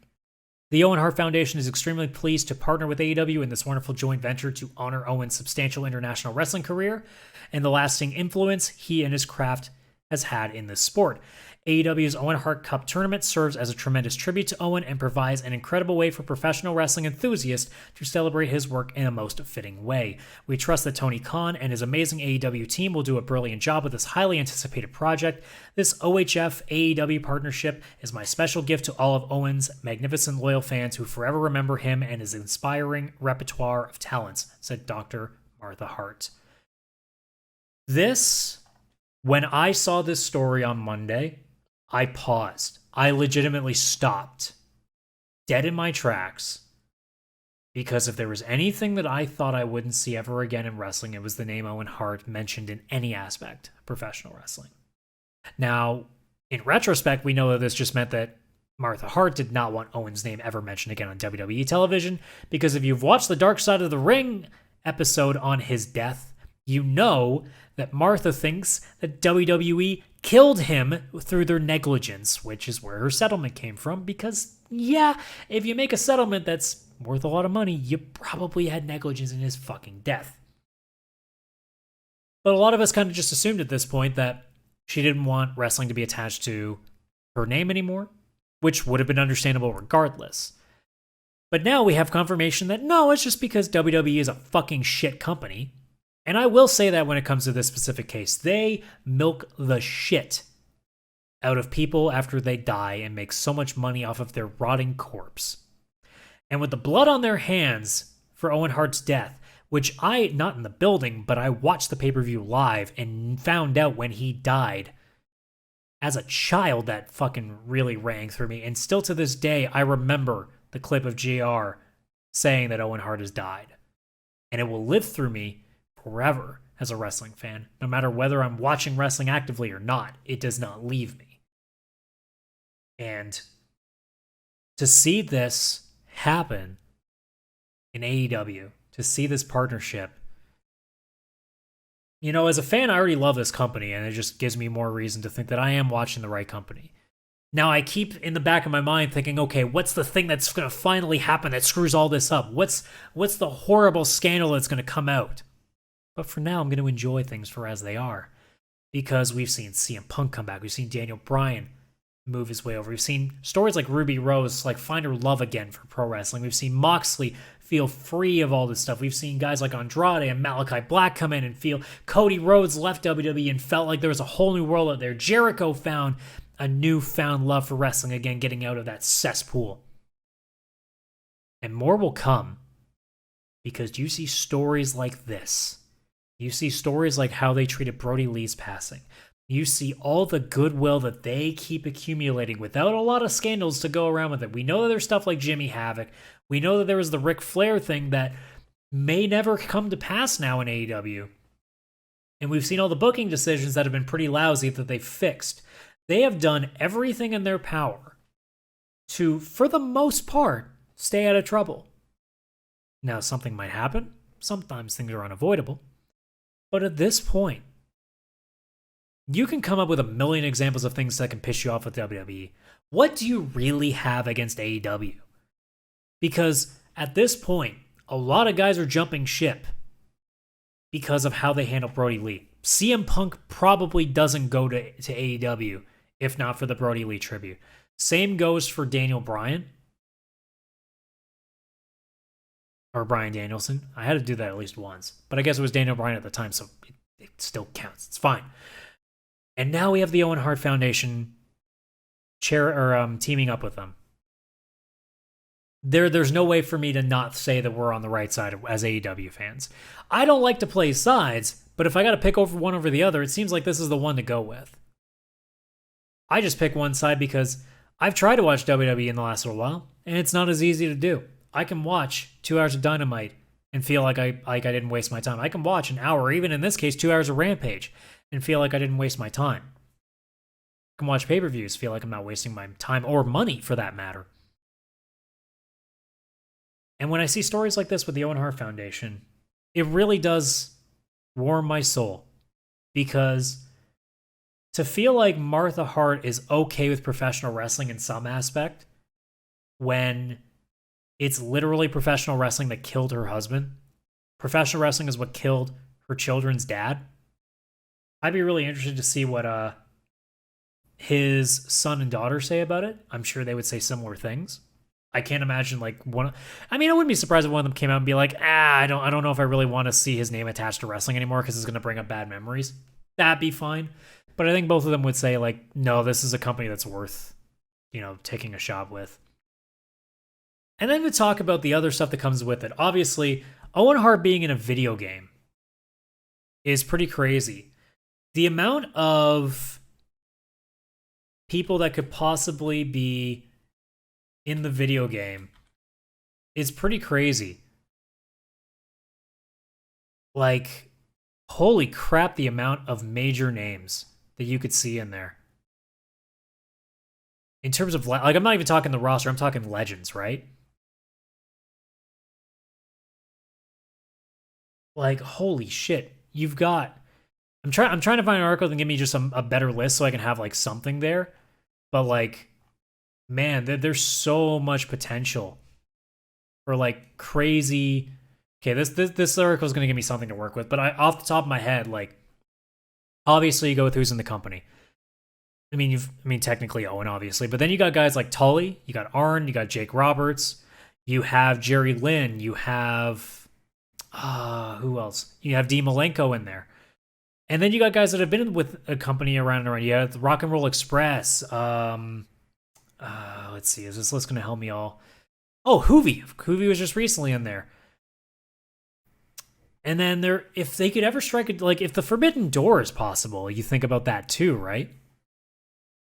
The Owen Hart Foundation is extremely pleased to partner with AEW in this wonderful joint venture to honor Owen's substantial international wrestling career and the lasting influence he and his craft has had in this sport. AEW's Owen Hart Cup tournament serves as a tremendous tribute to Owen and provides an incredible way for professional wrestling enthusiasts to celebrate his work in a most fitting way. We trust that Tony Khan and his amazing AEW team will do a brilliant job with this highly anticipated project. This OHF AEW partnership is my special gift to all of Owen's magnificent loyal fans who forever remember him and his inspiring repertoire of talents, said Dr. Martha Hart. When I saw this story on Monday, I paused. I legitimately stopped dead in my tracks, because if there was anything that I thought I wouldn't see ever again in wrestling, it was the name Owen Hart mentioned in any aspect of professional wrestling. Now, in retrospect, we know that this just meant that Martha Hart did not want Owen's name ever mentioned again on WWE television, because if you've watched the Dark Side of the Ring episode on his death, you know that Martha thinks that WWE killed him through their negligence, which is where her settlement came from, because, yeah, if you make a settlement that's worth a lot of money, you probably had negligence in his fucking death. But a lot of us kind of just assumed at this point that she didn't want wrestling to be attached to her name anymore, which would have been understandable regardless. But now we have confirmation that no, it's just because WWE is a fucking shit company. And I will say that when it comes to this specific case, they milk the shit out of people after they die and make so much money off of their rotting corpse. And with the blood on their hands for Owen Hart's death, which I, not in the building, but I watched the pay-per-view live and found out when he died. As a child, that fucking really rang through me. And still to this day, I remember the clip of JR saying that Owen Hart has died. And it will live through me forever as a wrestling fan. No matter whether I'm watching wrestling actively or not, it does not leave me. And to see this happen in AEW, to see this partnership, you know, as a fan, I already love this company, and it just gives me more reason to think that I am watching the right company. Now, I keep in the back of my mind thinking, okay, what's the thing that's going to finally happen that screws all this up? What's the horrible scandal that's going to come out? But for now, I'm going to enjoy things for as they are, because we've seen CM Punk come back. We've seen Daniel Bryan move his way over. We've seen stories like Ruby Rose like find her love again for pro wrestling. We've seen Moxley feel free of all this stuff. We've seen guys like Andrade and Malachi Black come in and feel. Cody Rhodes left WWE and felt like there was a whole new world out there. Jericho found a newfound love for wrestling again, getting out of that cesspool. And more will come, because you see stories like this. You see stories like how they treated Brody Lee's passing. You see all the goodwill that they keep accumulating without a lot of scandals to go around with it. We know that there's stuff like Jimmy Havoc. We know that there was the Ric Flair thing that may never come to pass now in AEW. And we've seen all the booking decisions that have been pretty lousy that they've fixed. They have done everything in their power to, for the most part, stay out of trouble. Now, something might happen. Sometimes things are unavoidable. But at this point, you can come up with a million examples of things that can piss you off with WWE. What do you really have against AEW? Because at this point, a lot of guys are jumping ship because of how they handle Brody Lee. CM Punk probably doesn't go to AEW if not for the Brody Lee tribute. Same goes for Daniel Bryan. Or Bryan Danielson. I had to do that at least once. But I guess it was Daniel Bryan at the time, so it still counts. It's fine. And now we have the Owen Hart Foundation teaming up with them. There's no way for me to not say that we're on the right side as AEW fans. I don't like to play sides, but if I got to pick over one over the other, it seems like this is the one to go with. I just pick one side because I've tried to watch WWE in the last little while, and it's not as easy to do. I can watch 2 hours of Dynamite and feel like I didn't waste my time. I can watch an hour, or even in this case, 2 hours of Rampage, and feel like I didn't waste my time. I can watch pay-per-views, feel like I'm not wasting my time or money for that matter. And when I see stories like this with the Owen Hart Foundation, it really does warm my soul. Because to feel like Martha Hart is okay with professional wrestling in some aspect, when it's literally professional wrestling that killed her husband, professional wrestling is what killed her children's dad, I'd be really interested to see what his son and daughter say about it. I'm sure they would say similar things. I can't imagine I wouldn't be surprised if one of them came out and be like, I don't know if I really want to see his name attached to wrestling anymore because it's going to bring up bad memories. That'd be fine. But I think both of them would say no, this is a company that's worth, taking a shot with. And then to talk about the other stuff that comes with it. Obviously, Owen Hart being in a video game is pretty crazy. The amount of people that could possibly be in the video game is pretty crazy. Holy crap, the amount of major names that you could see in there. In terms of, I'm not even talking the roster, I'm talking legends, right? Holy shit. You've got... I'm trying to find an article that can give me just a better list so I can have, something there. But, man, there's so much potential for, crazy... Okay, this article is going to give me something to work with, but off the top of my head, obviously you go with who's in the company. Technically Owen, obviously, but then you got guys like Tully, you got Arn, you got Jake Roberts, You have Jerry Lynn. You have who else? You have Dean Malenko in there. And then you got guys that have been with a company around and around. You have Rock and Roll Express. Let's see. Is this list going to help me all? Oh, Hoovy. Hoovy was just recently in there. And then if they could ever strike it, like if the Forbidden Door is possible, you think about that too, right?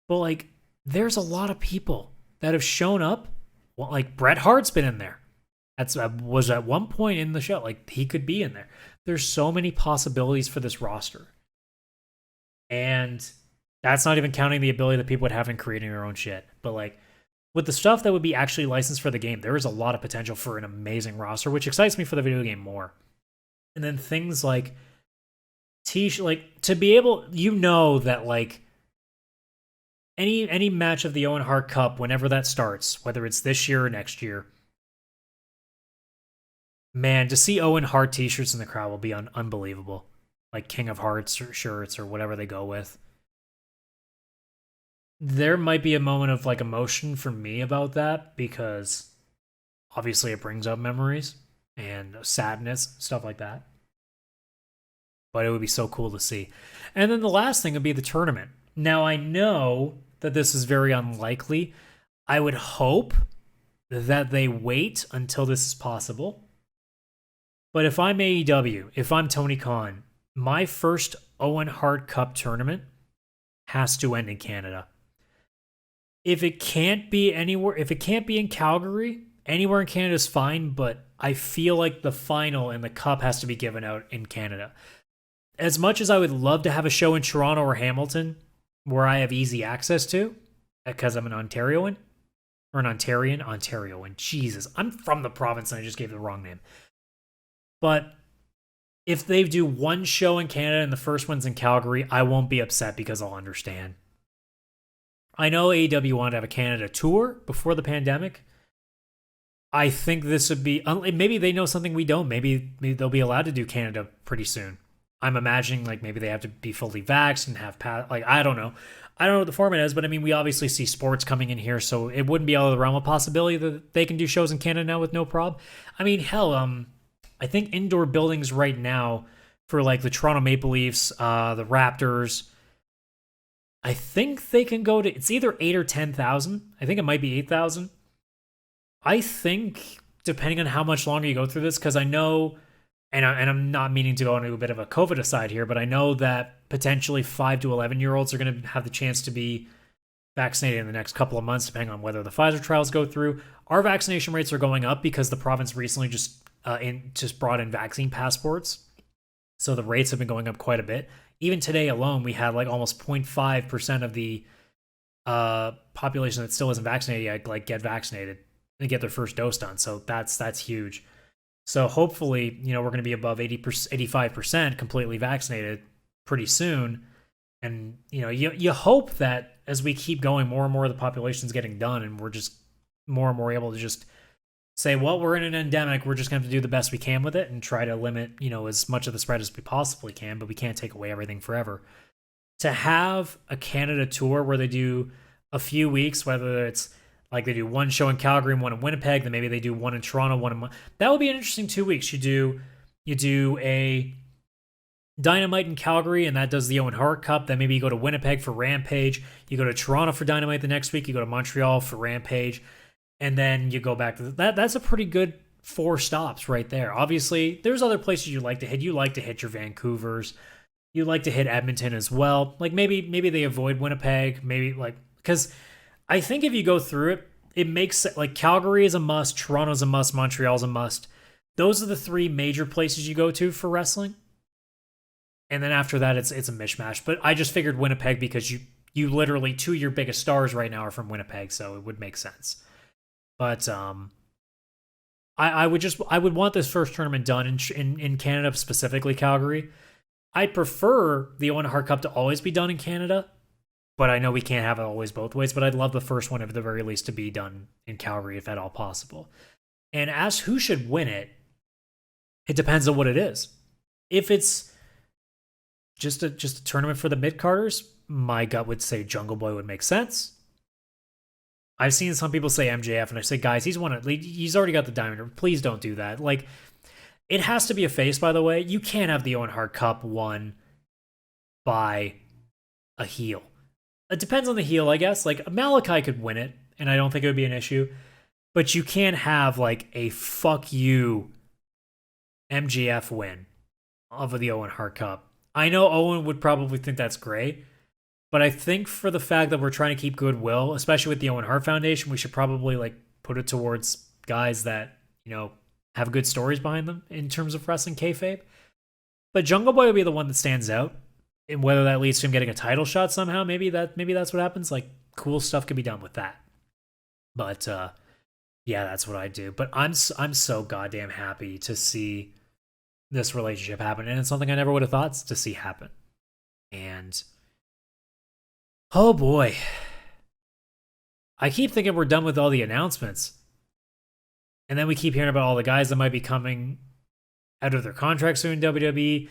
But like, there's a lot of people that have shown up. Well, like Bret Hart's been in there. That's was at one point in the show. Like he could be in there. There's so many possibilities for this roster, and that's not even counting the ability that people would have in creating their own shit. But like with the stuff that would be actually licensed for the game, there is a lot of potential for an amazing roster, which excites me for the video game more. And then things like like to be able, that like any match of the Owen Hart Cup, whenever that starts, whether it's this year or next year, man, to see Owen Hart t-shirts in the crowd will be unbelievable. Like King of Hearts or shirts or whatever they go with. There might be a moment of like emotion for me about that because obviously it brings up memories and sadness, stuff like that. But it would be so cool to see. And then the last thing would be the tournament. Now, I know that this is very unlikely. I would hope that they wait until this is possible. But if I'm AEW, if I'm Tony Khan, my first Owen Hart Cup tournament has to end in Canada. If it can't be anywhere, if it can't be in Calgary, anywhere in Canada is fine, but I feel like the final and the cup has to be given out in Canada. As much as I would love to have a show in Toronto or Hamilton where I have easy access to, because I'm an Ontarian, Jesus, I'm from the province and I just gave it the wrong name. But if they do one show in Canada and the first one's in Calgary, I won't be upset because I'll understand. I know AEW wanted to have a Canada tour before the pandemic. I think this would be, maybe they know something we don't. Maybe they'll be allowed to do Canada pretty soon. I'm imagining like maybe they have to be fully vaxxed and have, like, I don't know. I don't know what the format is, but I mean, we obviously see sports coming in here, so it wouldn't be out of the realm of possibility that they can do shows in Canada now with no problem. I mean, hell, I think indoor buildings right now for like the Toronto Maple Leafs, the Raptors, I think they can go to, it's either 8 or 10,000. I think it might be 8,000. I think, depending on how much longer you go through this, because I know, and I'm not meaning to go into a bit of a COVID aside here, but I know that potentially 5 to 11-year-olds are going to have the chance to be vaccinated in the next couple of months, depending on whether the Pfizer trials go through. Our vaccination rates are going up because the province recently just brought in vaccine passports. So the rates have been going up quite a bit. Even today alone, we had like almost 0.5% of the population that still isn't vaccinated yet, like get vaccinated and get their first dose done. So that's huge. So hopefully, we're going to be above 85% completely vaccinated pretty soon. And, you hope that as we keep going, more and more of the population is getting done and we're just more and more able to just say, well, we're in an endemic. We're just going to have to do the best we can with it and try to limit, as much of the spread as we possibly can, but we can't take away everything forever. To have a Canada tour where they do a few weeks, whether it's like they do one show in Calgary and one in Winnipeg, then maybe they do one in Toronto, one in... That would be an interesting 2 weeks. You do a Dynamite in Calgary, and that does the Owen Hart Cup. Then maybe you go to Winnipeg for Rampage. You go to Toronto for Dynamite the next week. You go to Montreal for Rampage. And then you go back to that. That's a pretty good 4 stops right there. Obviously, there's other places you like to hit. You like to hit your Vancouvers. You like to hit Edmonton as well. Like maybe they avoid Winnipeg. Maybe like, because I think if you go through it, it makes like Calgary is a must, Toronto's a must, Montreal's a must. Those are the 3 major places you go to for wrestling. And then after that, it's a mishmash. But I just figured Winnipeg because you literally 2 of your biggest stars right now are from Winnipeg, so it would make sense. But I would want this first tournament done in Canada, specifically Calgary. I'd prefer the Owen Hart Cup to always be done in Canada, but I know we can't have it always both ways. But I'd love the first one, at the very least, to be done in Calgary, if at all possible. And as who should win it, it depends on what it is. If it's just a tournament for the mid-carders, my gut would say Jungle Boy would make sense. I've seen some people say MJF, and I say, guys, he's already got the diamond. Please don't do that. Like, it has to be a face, by the way. You can't have the Owen Hart Cup won by a heel. It depends on the heel, I guess. Like, Malachi could win it, and I don't think it would be an issue. But you can't have, like, a fuck you MJF win of the Owen Hart Cup. I know Owen would probably think that's great, but I think for the fact that we're trying to keep goodwill, especially with the Owen Hart Foundation, we should probably, like, put it towards guys that, you know, have good stories behind them in terms of wrestling kayfabe. But Jungle Boy will be the one that stands out. And whether that leads to him getting a title shot somehow, maybe that's what happens. Like, cool stuff can be done with that. But yeah, that's what I do. But I'm so goddamn happy to see this relationship happen, and it's something I never would have thought to see happen. And oh boy, I keep thinking we're done with all the announcements, and then we keep hearing about all the guys that might be coming out of their contracts soon in WWE.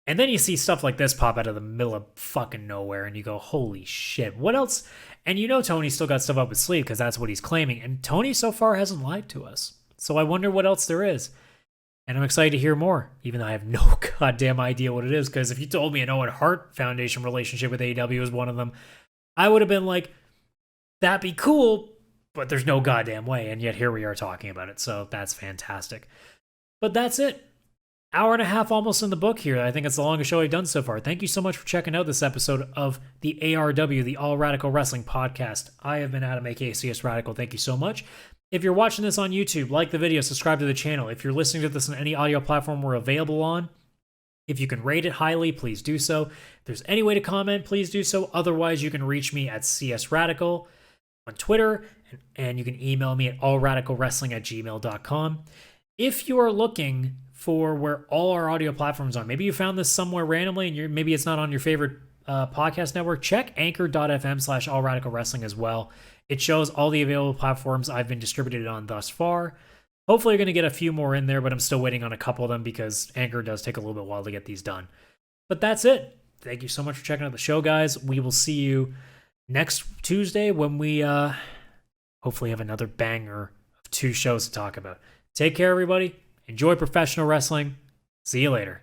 And then you see stuff like this pop out of the middle of fucking nowhere, and you go, holy shit, what else? And you know Tony's still got stuff up his sleeve because that's what he's claiming. And Tony so far hasn't lied to us. So I wonder what else there is. And I'm excited to hear more, even though I have no goddamn idea what it is. Because if you told me an Owen Hart Foundation relationship with AEW was one of them, I would have been like, that'd be cool, but there's no goddamn way. And yet here we are talking about it. So that's fantastic. But that's it. Hour and a half almost in the book here. I think it's the longest show I've done so far. Thank you so much for checking out this episode of the ARW, the All Radical Wrestling Podcast. I have been Adam, aka CS Radical. Thank you so much. If you're watching this on YouTube, like the video, subscribe to the channel. If you're listening to this on any audio platform we're available on, if you can rate it highly, please do so. If there's any way to comment, please do so. Otherwise, you can reach me at CS Radical on Twitter, and you can email me at allradicalwrestling@gmail.com. If you are looking for where all our audio platforms are, maybe you found this somewhere randomly and maybe it's not on your favorite podcast network, check anchor.fm/allradicalwrestling as well. It shows all the available platforms I've been distributed on thus far. Hopefully you're going to get a few more in there, but I'm still waiting on a couple of them because Anchor does take a little bit while to get these done. But that's it. Thank you so much for checking out the show, guys. We will see you next Tuesday when we hopefully have another banger of 2 shows to talk about. Take care, everybody. Enjoy professional wrestling. See you later.